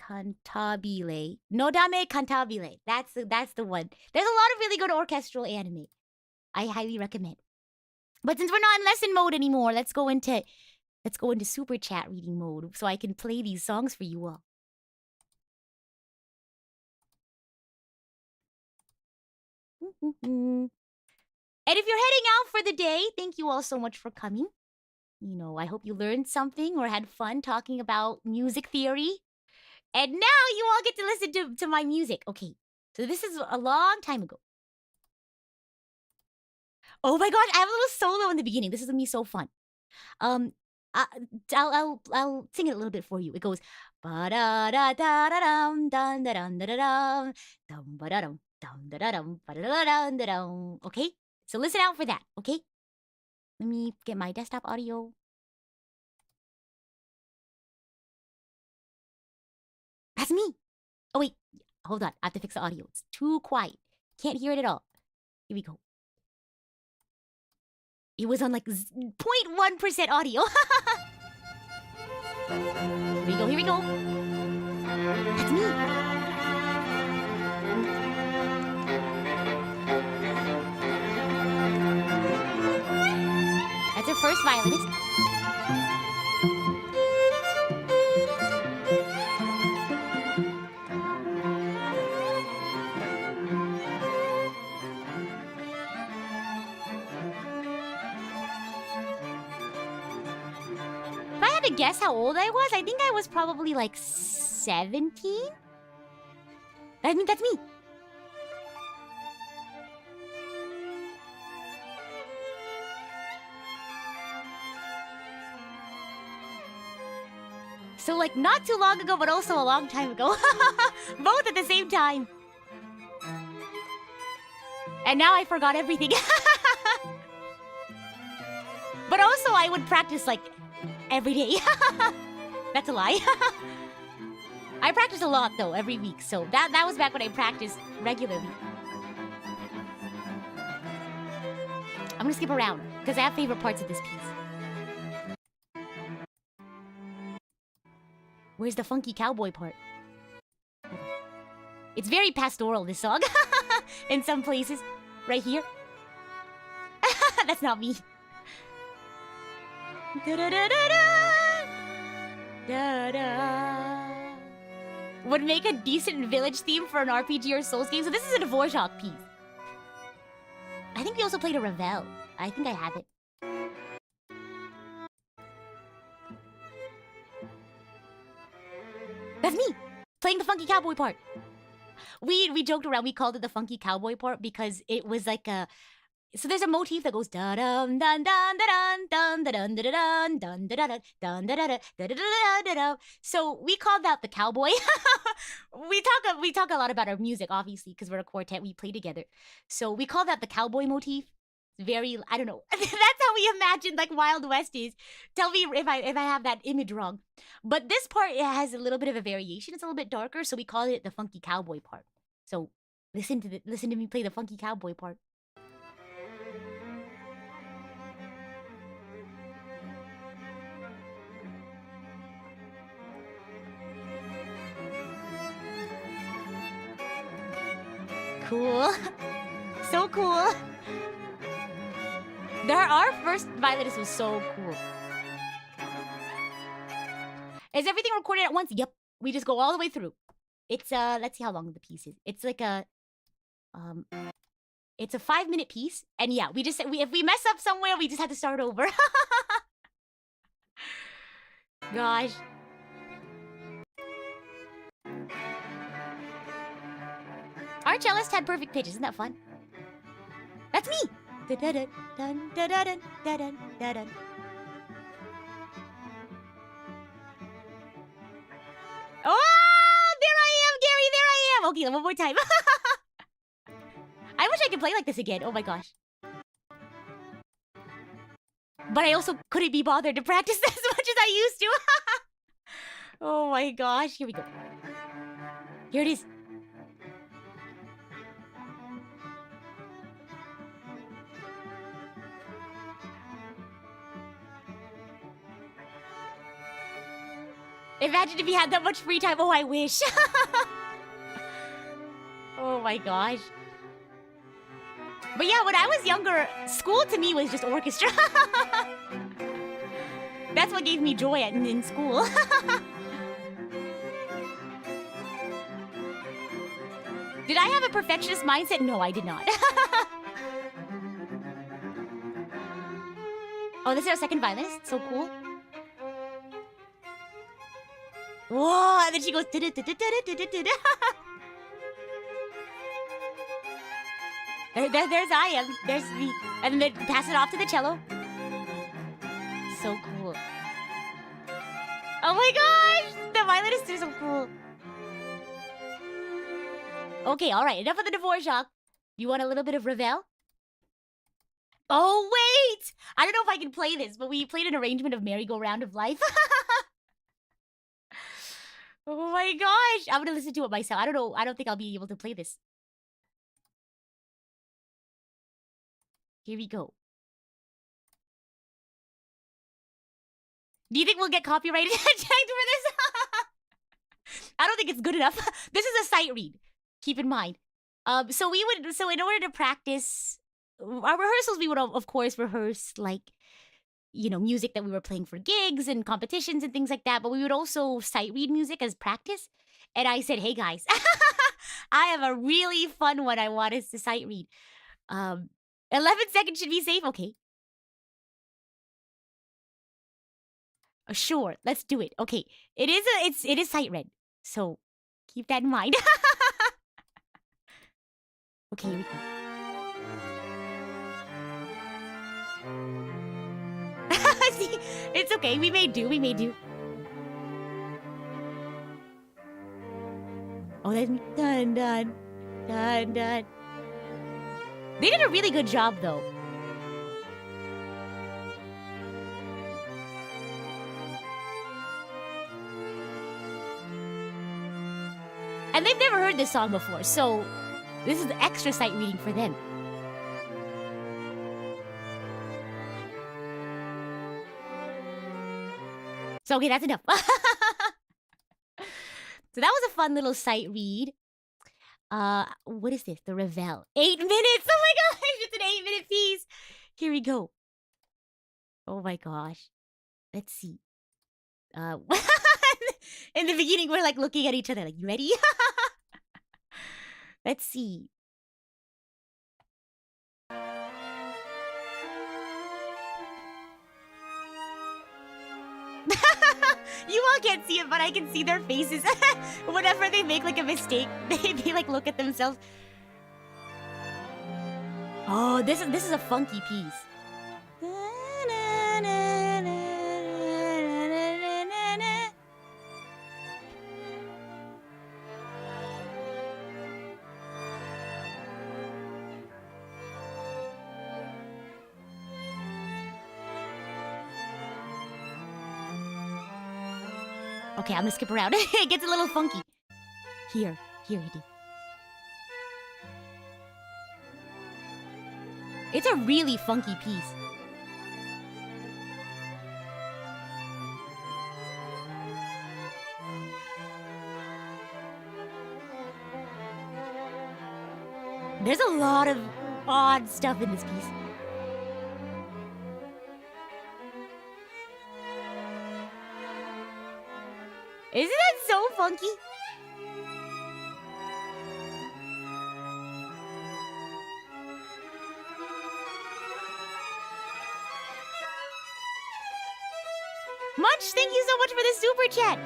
Cantabile. Nodame Cantabile. That's the one. There's a lot of really good orchestral anime. I highly recommend. But since we're not in lesson mode anymore, let's go into super chat reading mode so I can play these songs for you all. And if you're heading out for the day, thank you all so much for coming. You know, I hope you learned something or had fun talking about music theory. And now you all get to listen to my music. Okay, so this is a long time ago. Oh my gosh, I have a little solo in the beginning. This is gonna be so fun. I'll sing it a little bit for you. It goes ba da da da da dum dum da dum da da dum dum ba da dum da da dum ba da da dum da dum. Okay, so listen out for that. Okay, let me get my desktop audio. That's me. Oh wait, hold on. I have to fix the audio. It's too quiet. Can't hear it at all. Here we go. It was on like 0.1% audio. Here we go, here we go. That's me. That's our first violinist. To guess how old I was, I think I was probably like 17. I think that's me. So like not too long ago, but also a long time ago. Both at the same time. And now I forgot everything. But also I would practice like every day. That's a lie. I practice a lot though, every week. So that was back when I practiced regularly. I'm gonna skip around because I have favorite parts of this piece. Where's the funky cowboy part? It's very pastoral, this song. In some places. Right here. That's not me. Would make a decent village theme for an RPG or Souls game. So this is a Dvorak piece. I think we also played a Ravel. I think I have it. That's me! Playing the funky cowboy part. We joked around, we called it the funky cowboy part because it was like a So there's a motif that goes da dum dun dun dun dun dun dun dun dun dun dun dun dun dun dun. So we call that the cowboy. we talk a lot about our music, obviously, because we're a quartet. We play together. So we call that the cowboy motif. Very, I don't know. That's how we imagine like Wild West is. Tell me if I have that image wrong. But this part, it has a little bit of a variation. It's a little bit darker, so we call it the funky cowboy part. So listen to me play the funky cowboy part. Cool. So cool. Our first violinist was so cool. Is everything recorded at once? Yep. We just go all the way through. It's let's see how long the piece is. It's like a it's a 5-minute piece, and yeah, if we mess up somewhere, we just have to start over. Gosh. Our cellist had perfect pitch. Isn't that fun? That's me. Oh, there I am, Gary. There I am. Okay, one more time. I wish I could play like this again. Oh my gosh. But I also couldn't be bothered to practice as much as I used to. Oh my gosh. Here we go. Here it is. Imagine if you had that much free time. Oh, I wish. Oh my gosh. But yeah, when I was younger, school to me was just orchestra. That's what gave me joy in school. Did I have a perfectionist mindset? No, I did not. Oh, this is our second violinist. So cool. Whoa, and then she goes. There's I am. There's me. And then pass it off to the cello. So cool. Oh my gosh! The violinists are so cool. Okay, alright. Enough of the Dvorak. You want a little bit of Ravel? Oh, wait! I don't know if I can play this, but we played an arrangement of Merry-Go-Round of Life. Oh my gosh! I'm gonna listen to it myself. I don't know. I don't think I'll be able to play this. Here we go. Do you think we'll get copyrighted checked for this? I don't think it's good enough. This is a sight read. Keep in mind. So in order to practice our rehearsals, we would of course rehearse like, you know, music that we were playing for gigs and competitions and things like that. But we would also sight read music as practice. And I said, hey guys, I have a really fun one I want us to sight read. 11 seconds should be safe. Okay. Sure, let's do it. Okay. It is sight read. So keep that in mind. Okay, here we go. See, it's okay. We may do. Oh, that's me. Dun, dun, dun, dun. They did a really good job, though. And they've never heard this song before, so this is the extra sight reading for them. So, okay, that's enough. So that was a fun little sight read. What is this? The Ravel. 8 minutes! Oh my gosh, it's an 8-minute piece. Here we go. Oh my gosh. Let's see. In the beginning, we're like looking at each other like, you ready? Let's see. You all can't see it, but I can see their faces. Whenever they make like a mistake, they like look at themselves. Oh, this is a funky piece. Okay, I'm gonna skip around. It gets a little funky. Here it is. It's a really funky piece. There's a lot of odd stuff in this piece. Isn't that so funky? Munch, thank you so much for the super chat.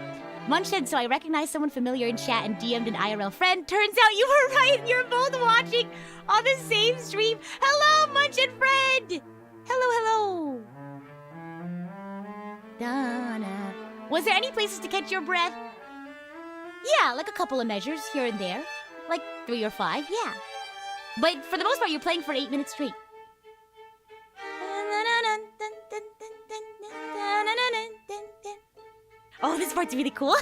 Munch said, so I recognized someone familiar in chat and DM'd an IRL friend. Turns out you were right. You're both watching on the same stream. Hello, Munch and friend. Hello. Donna. Was there any places to catch your breath? Yeah, like a couple of measures here and there. Like 3 or 5, yeah. But for the most part, you're playing for 8 minutes straight. Oh, this part's really cool.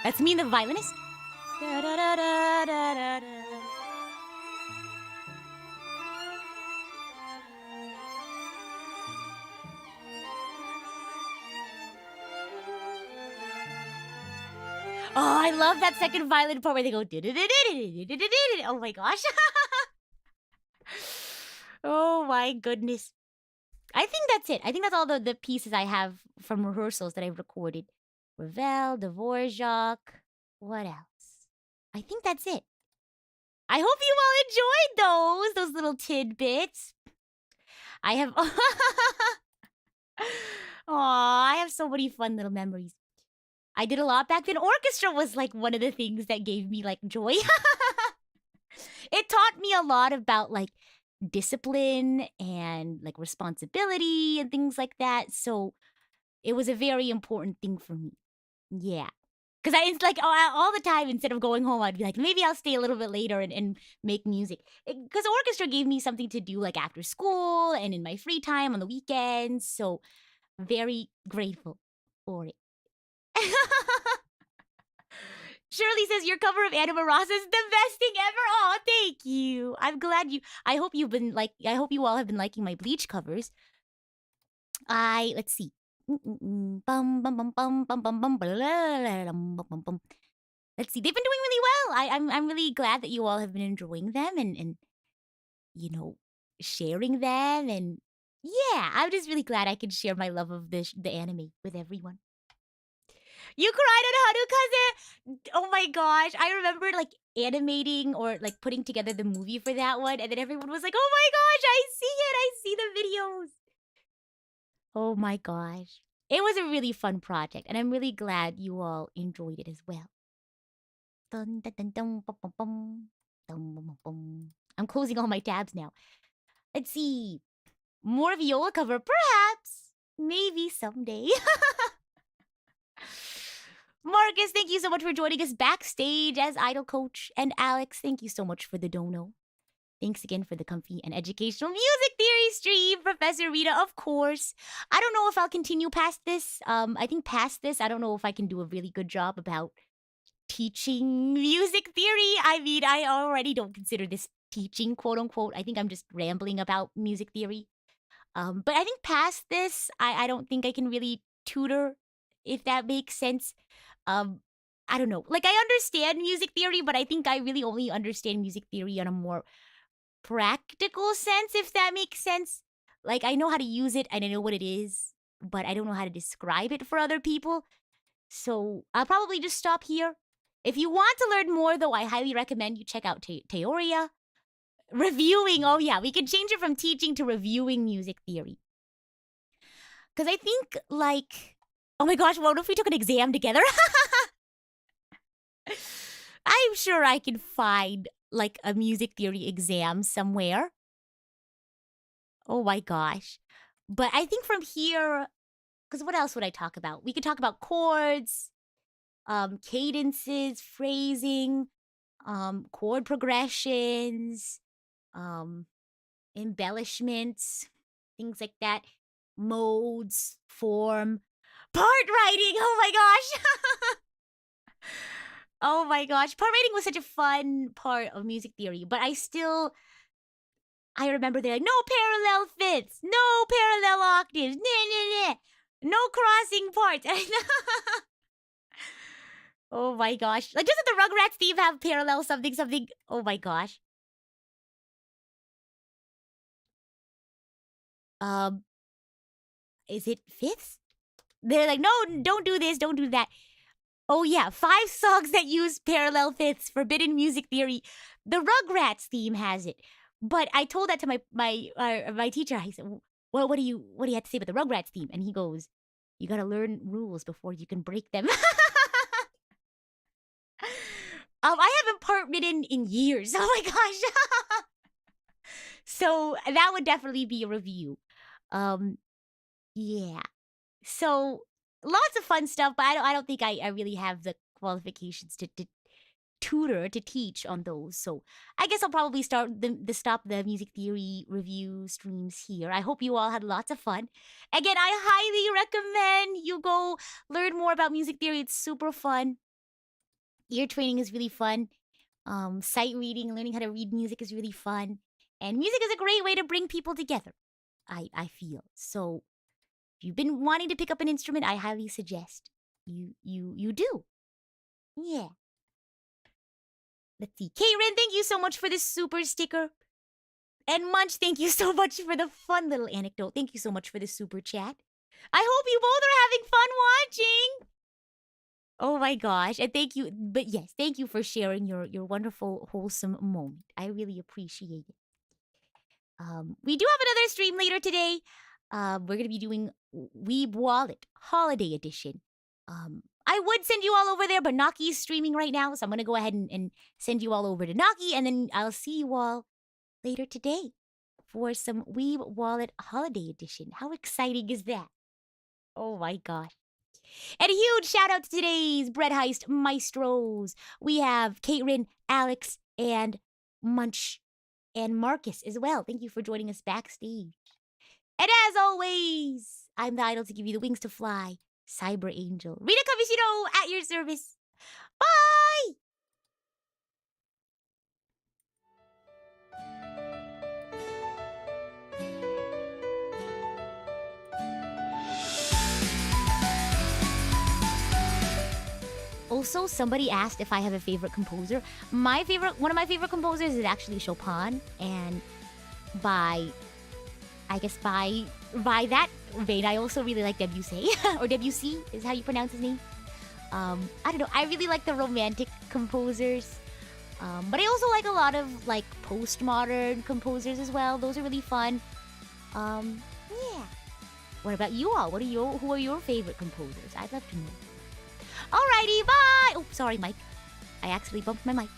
That's me, the violinist. Oh, I love that second violin part where they go. Oh my gosh. Oh my goodness. I think that's it. I think that's all the pieces I have from rehearsals that I've recorded. Ravel, Dvorak. What else? I think that's it. I hope you all enjoyed those little tidbits. I have... I have so many fun little memories. I did a lot back then. Orchestra was like one of the things that gave me like joy. It taught me a lot about like discipline and like responsibility and things like that. So it was a very important thing for me. Yeah. Because it's like all the time, instead of going home, I'd be like, maybe I'll stay a little bit later and make music. Because orchestra gave me something to do like after school and in my free time on the weekends. So very grateful for it. Shirley says your cover of Anima Rosa is the best thing ever. Oh, thank you. I'm glad you. I hope you all have been liking my Bleach covers. Let's see. Let's see. They've been doing really well. I'm really glad that you all have been enjoying them and you know, sharing them, and yeah, I'm just really glad I could share my love of the anime with everyone. You cried on Harukaze! Oh my gosh. I remember like animating or like putting together the movie for that one, and then everyone was like, oh my gosh, I see it! I see the videos! Oh my gosh. It was a really fun project, and I'm really glad you all enjoyed it as well. Dun, dun, dun, dun, bum, bum, bum. Dun, bum, bum, bum. I'm closing all my tabs now. Let's see. More viola cover, perhaps. Maybe someday. Marcus, thank you so much for joining us backstage as Idol Coach. And Alex, thank you so much for the dono. Thanks again for the comfy and educational music theory stream, Professor Rita, of course. I don't know if I'll continue past this. I think past this, I don't know if I can do a really good job about teaching music theory. I mean, I already don't consider this teaching, quote unquote. I think I'm just rambling about music theory. But I think past this, I don't think I can really tutor, if that makes sense. I don't know. Like, I understand music theory, but I think I really only understand music theory on a more practical sense, if that makes sense. Like, I know how to use it and I know what it is, but I don't know how to describe it for other people. So I'll probably just stop here. If you want to learn more, though, I highly recommend you check out Teoria. Reviewing, oh yeah, we can change it from teaching to reviewing music theory. Because I think, like, oh my gosh, what if we took an exam together? I'm sure I can find like a music theory exam somewhere. Oh my gosh. But I think from here, because what else would I talk about? We could talk about chords, cadences, phrasing, chord progressions, um, embellishments, things like that, modes, form, part writing. Oh my gosh. Oh my gosh. Part writing was such a fun part of music theory, but I remember they're like, no parallel fifths, no parallel octaves, no crossing parts. Oh my gosh. Like, doesn't the Rugrats theme have parallel something something? Oh my gosh. Um, is it fifths? They're like, no, don't do this, don't do that. Oh yeah, 5 songs that use parallel fifths, forbidden music theory. The Rugrats theme has it. But I told that to my teacher. I said, "Well, what do you have to say about the Rugrats theme?" And he goes, "You got to learn rules before you can break them." I haven't part written in years. Oh my gosh. So that would definitely be a review. Yeah. So lots of fun stuff, but I don't think I really have the qualifications to tutor, to teach on those. So I guess I'll probably stop the music theory review streams here. I hope you all had lots of fun. Again, I highly recommend you go learn more about music theory. It's super fun. Ear training is really fun. Sight reading, learning how to read music is really fun. And music is a great way to bring people together, I feel. So if you've been wanting to pick up an instrument, I highly suggest you do. Yeah. Let's see. Karen, thank you so much for this super sticker. And Munch, thank you so much for the fun little anecdote. Thank you so much for the super chat. I hope you both are having fun watching. Oh my gosh. And thank you. But yes, thank you for sharing your wonderful, wholesome moment. I really appreciate it. We do have another stream later today. We're going to be doing Weeb Wallet Holiday Edition. I would send you all over there, but Naki's streaming right now, so I'm going to go ahead and send you all over to Naki, and then I'll see you all later today for some Weeb Wallet Holiday Edition. How exciting is that? Oh my gosh. And a huge shout out to today's Bread Heist Maestros. We have Caitlin, Alex, and Munch, and Marcus as well. Thank you for joining us backstage. And as always, I'm the idol to give you the wings to fly, Cyber Angel. Rita Kamishiro at your service. Bye! Also, somebody asked if I have a favorite composer. One of my favorite composers is actually Chopin, and by that vein, I also really like Debussy, or Debussy is how you pronounce his name. I don't know. I really like the romantic composers, but I also like a lot of like postmodern composers as well. Those are really fun. Yeah. What about you all? Who are your favorite composers? I'd love to know. Alrighty, bye! Oh, sorry, Mike. I accidentally bumped my mic.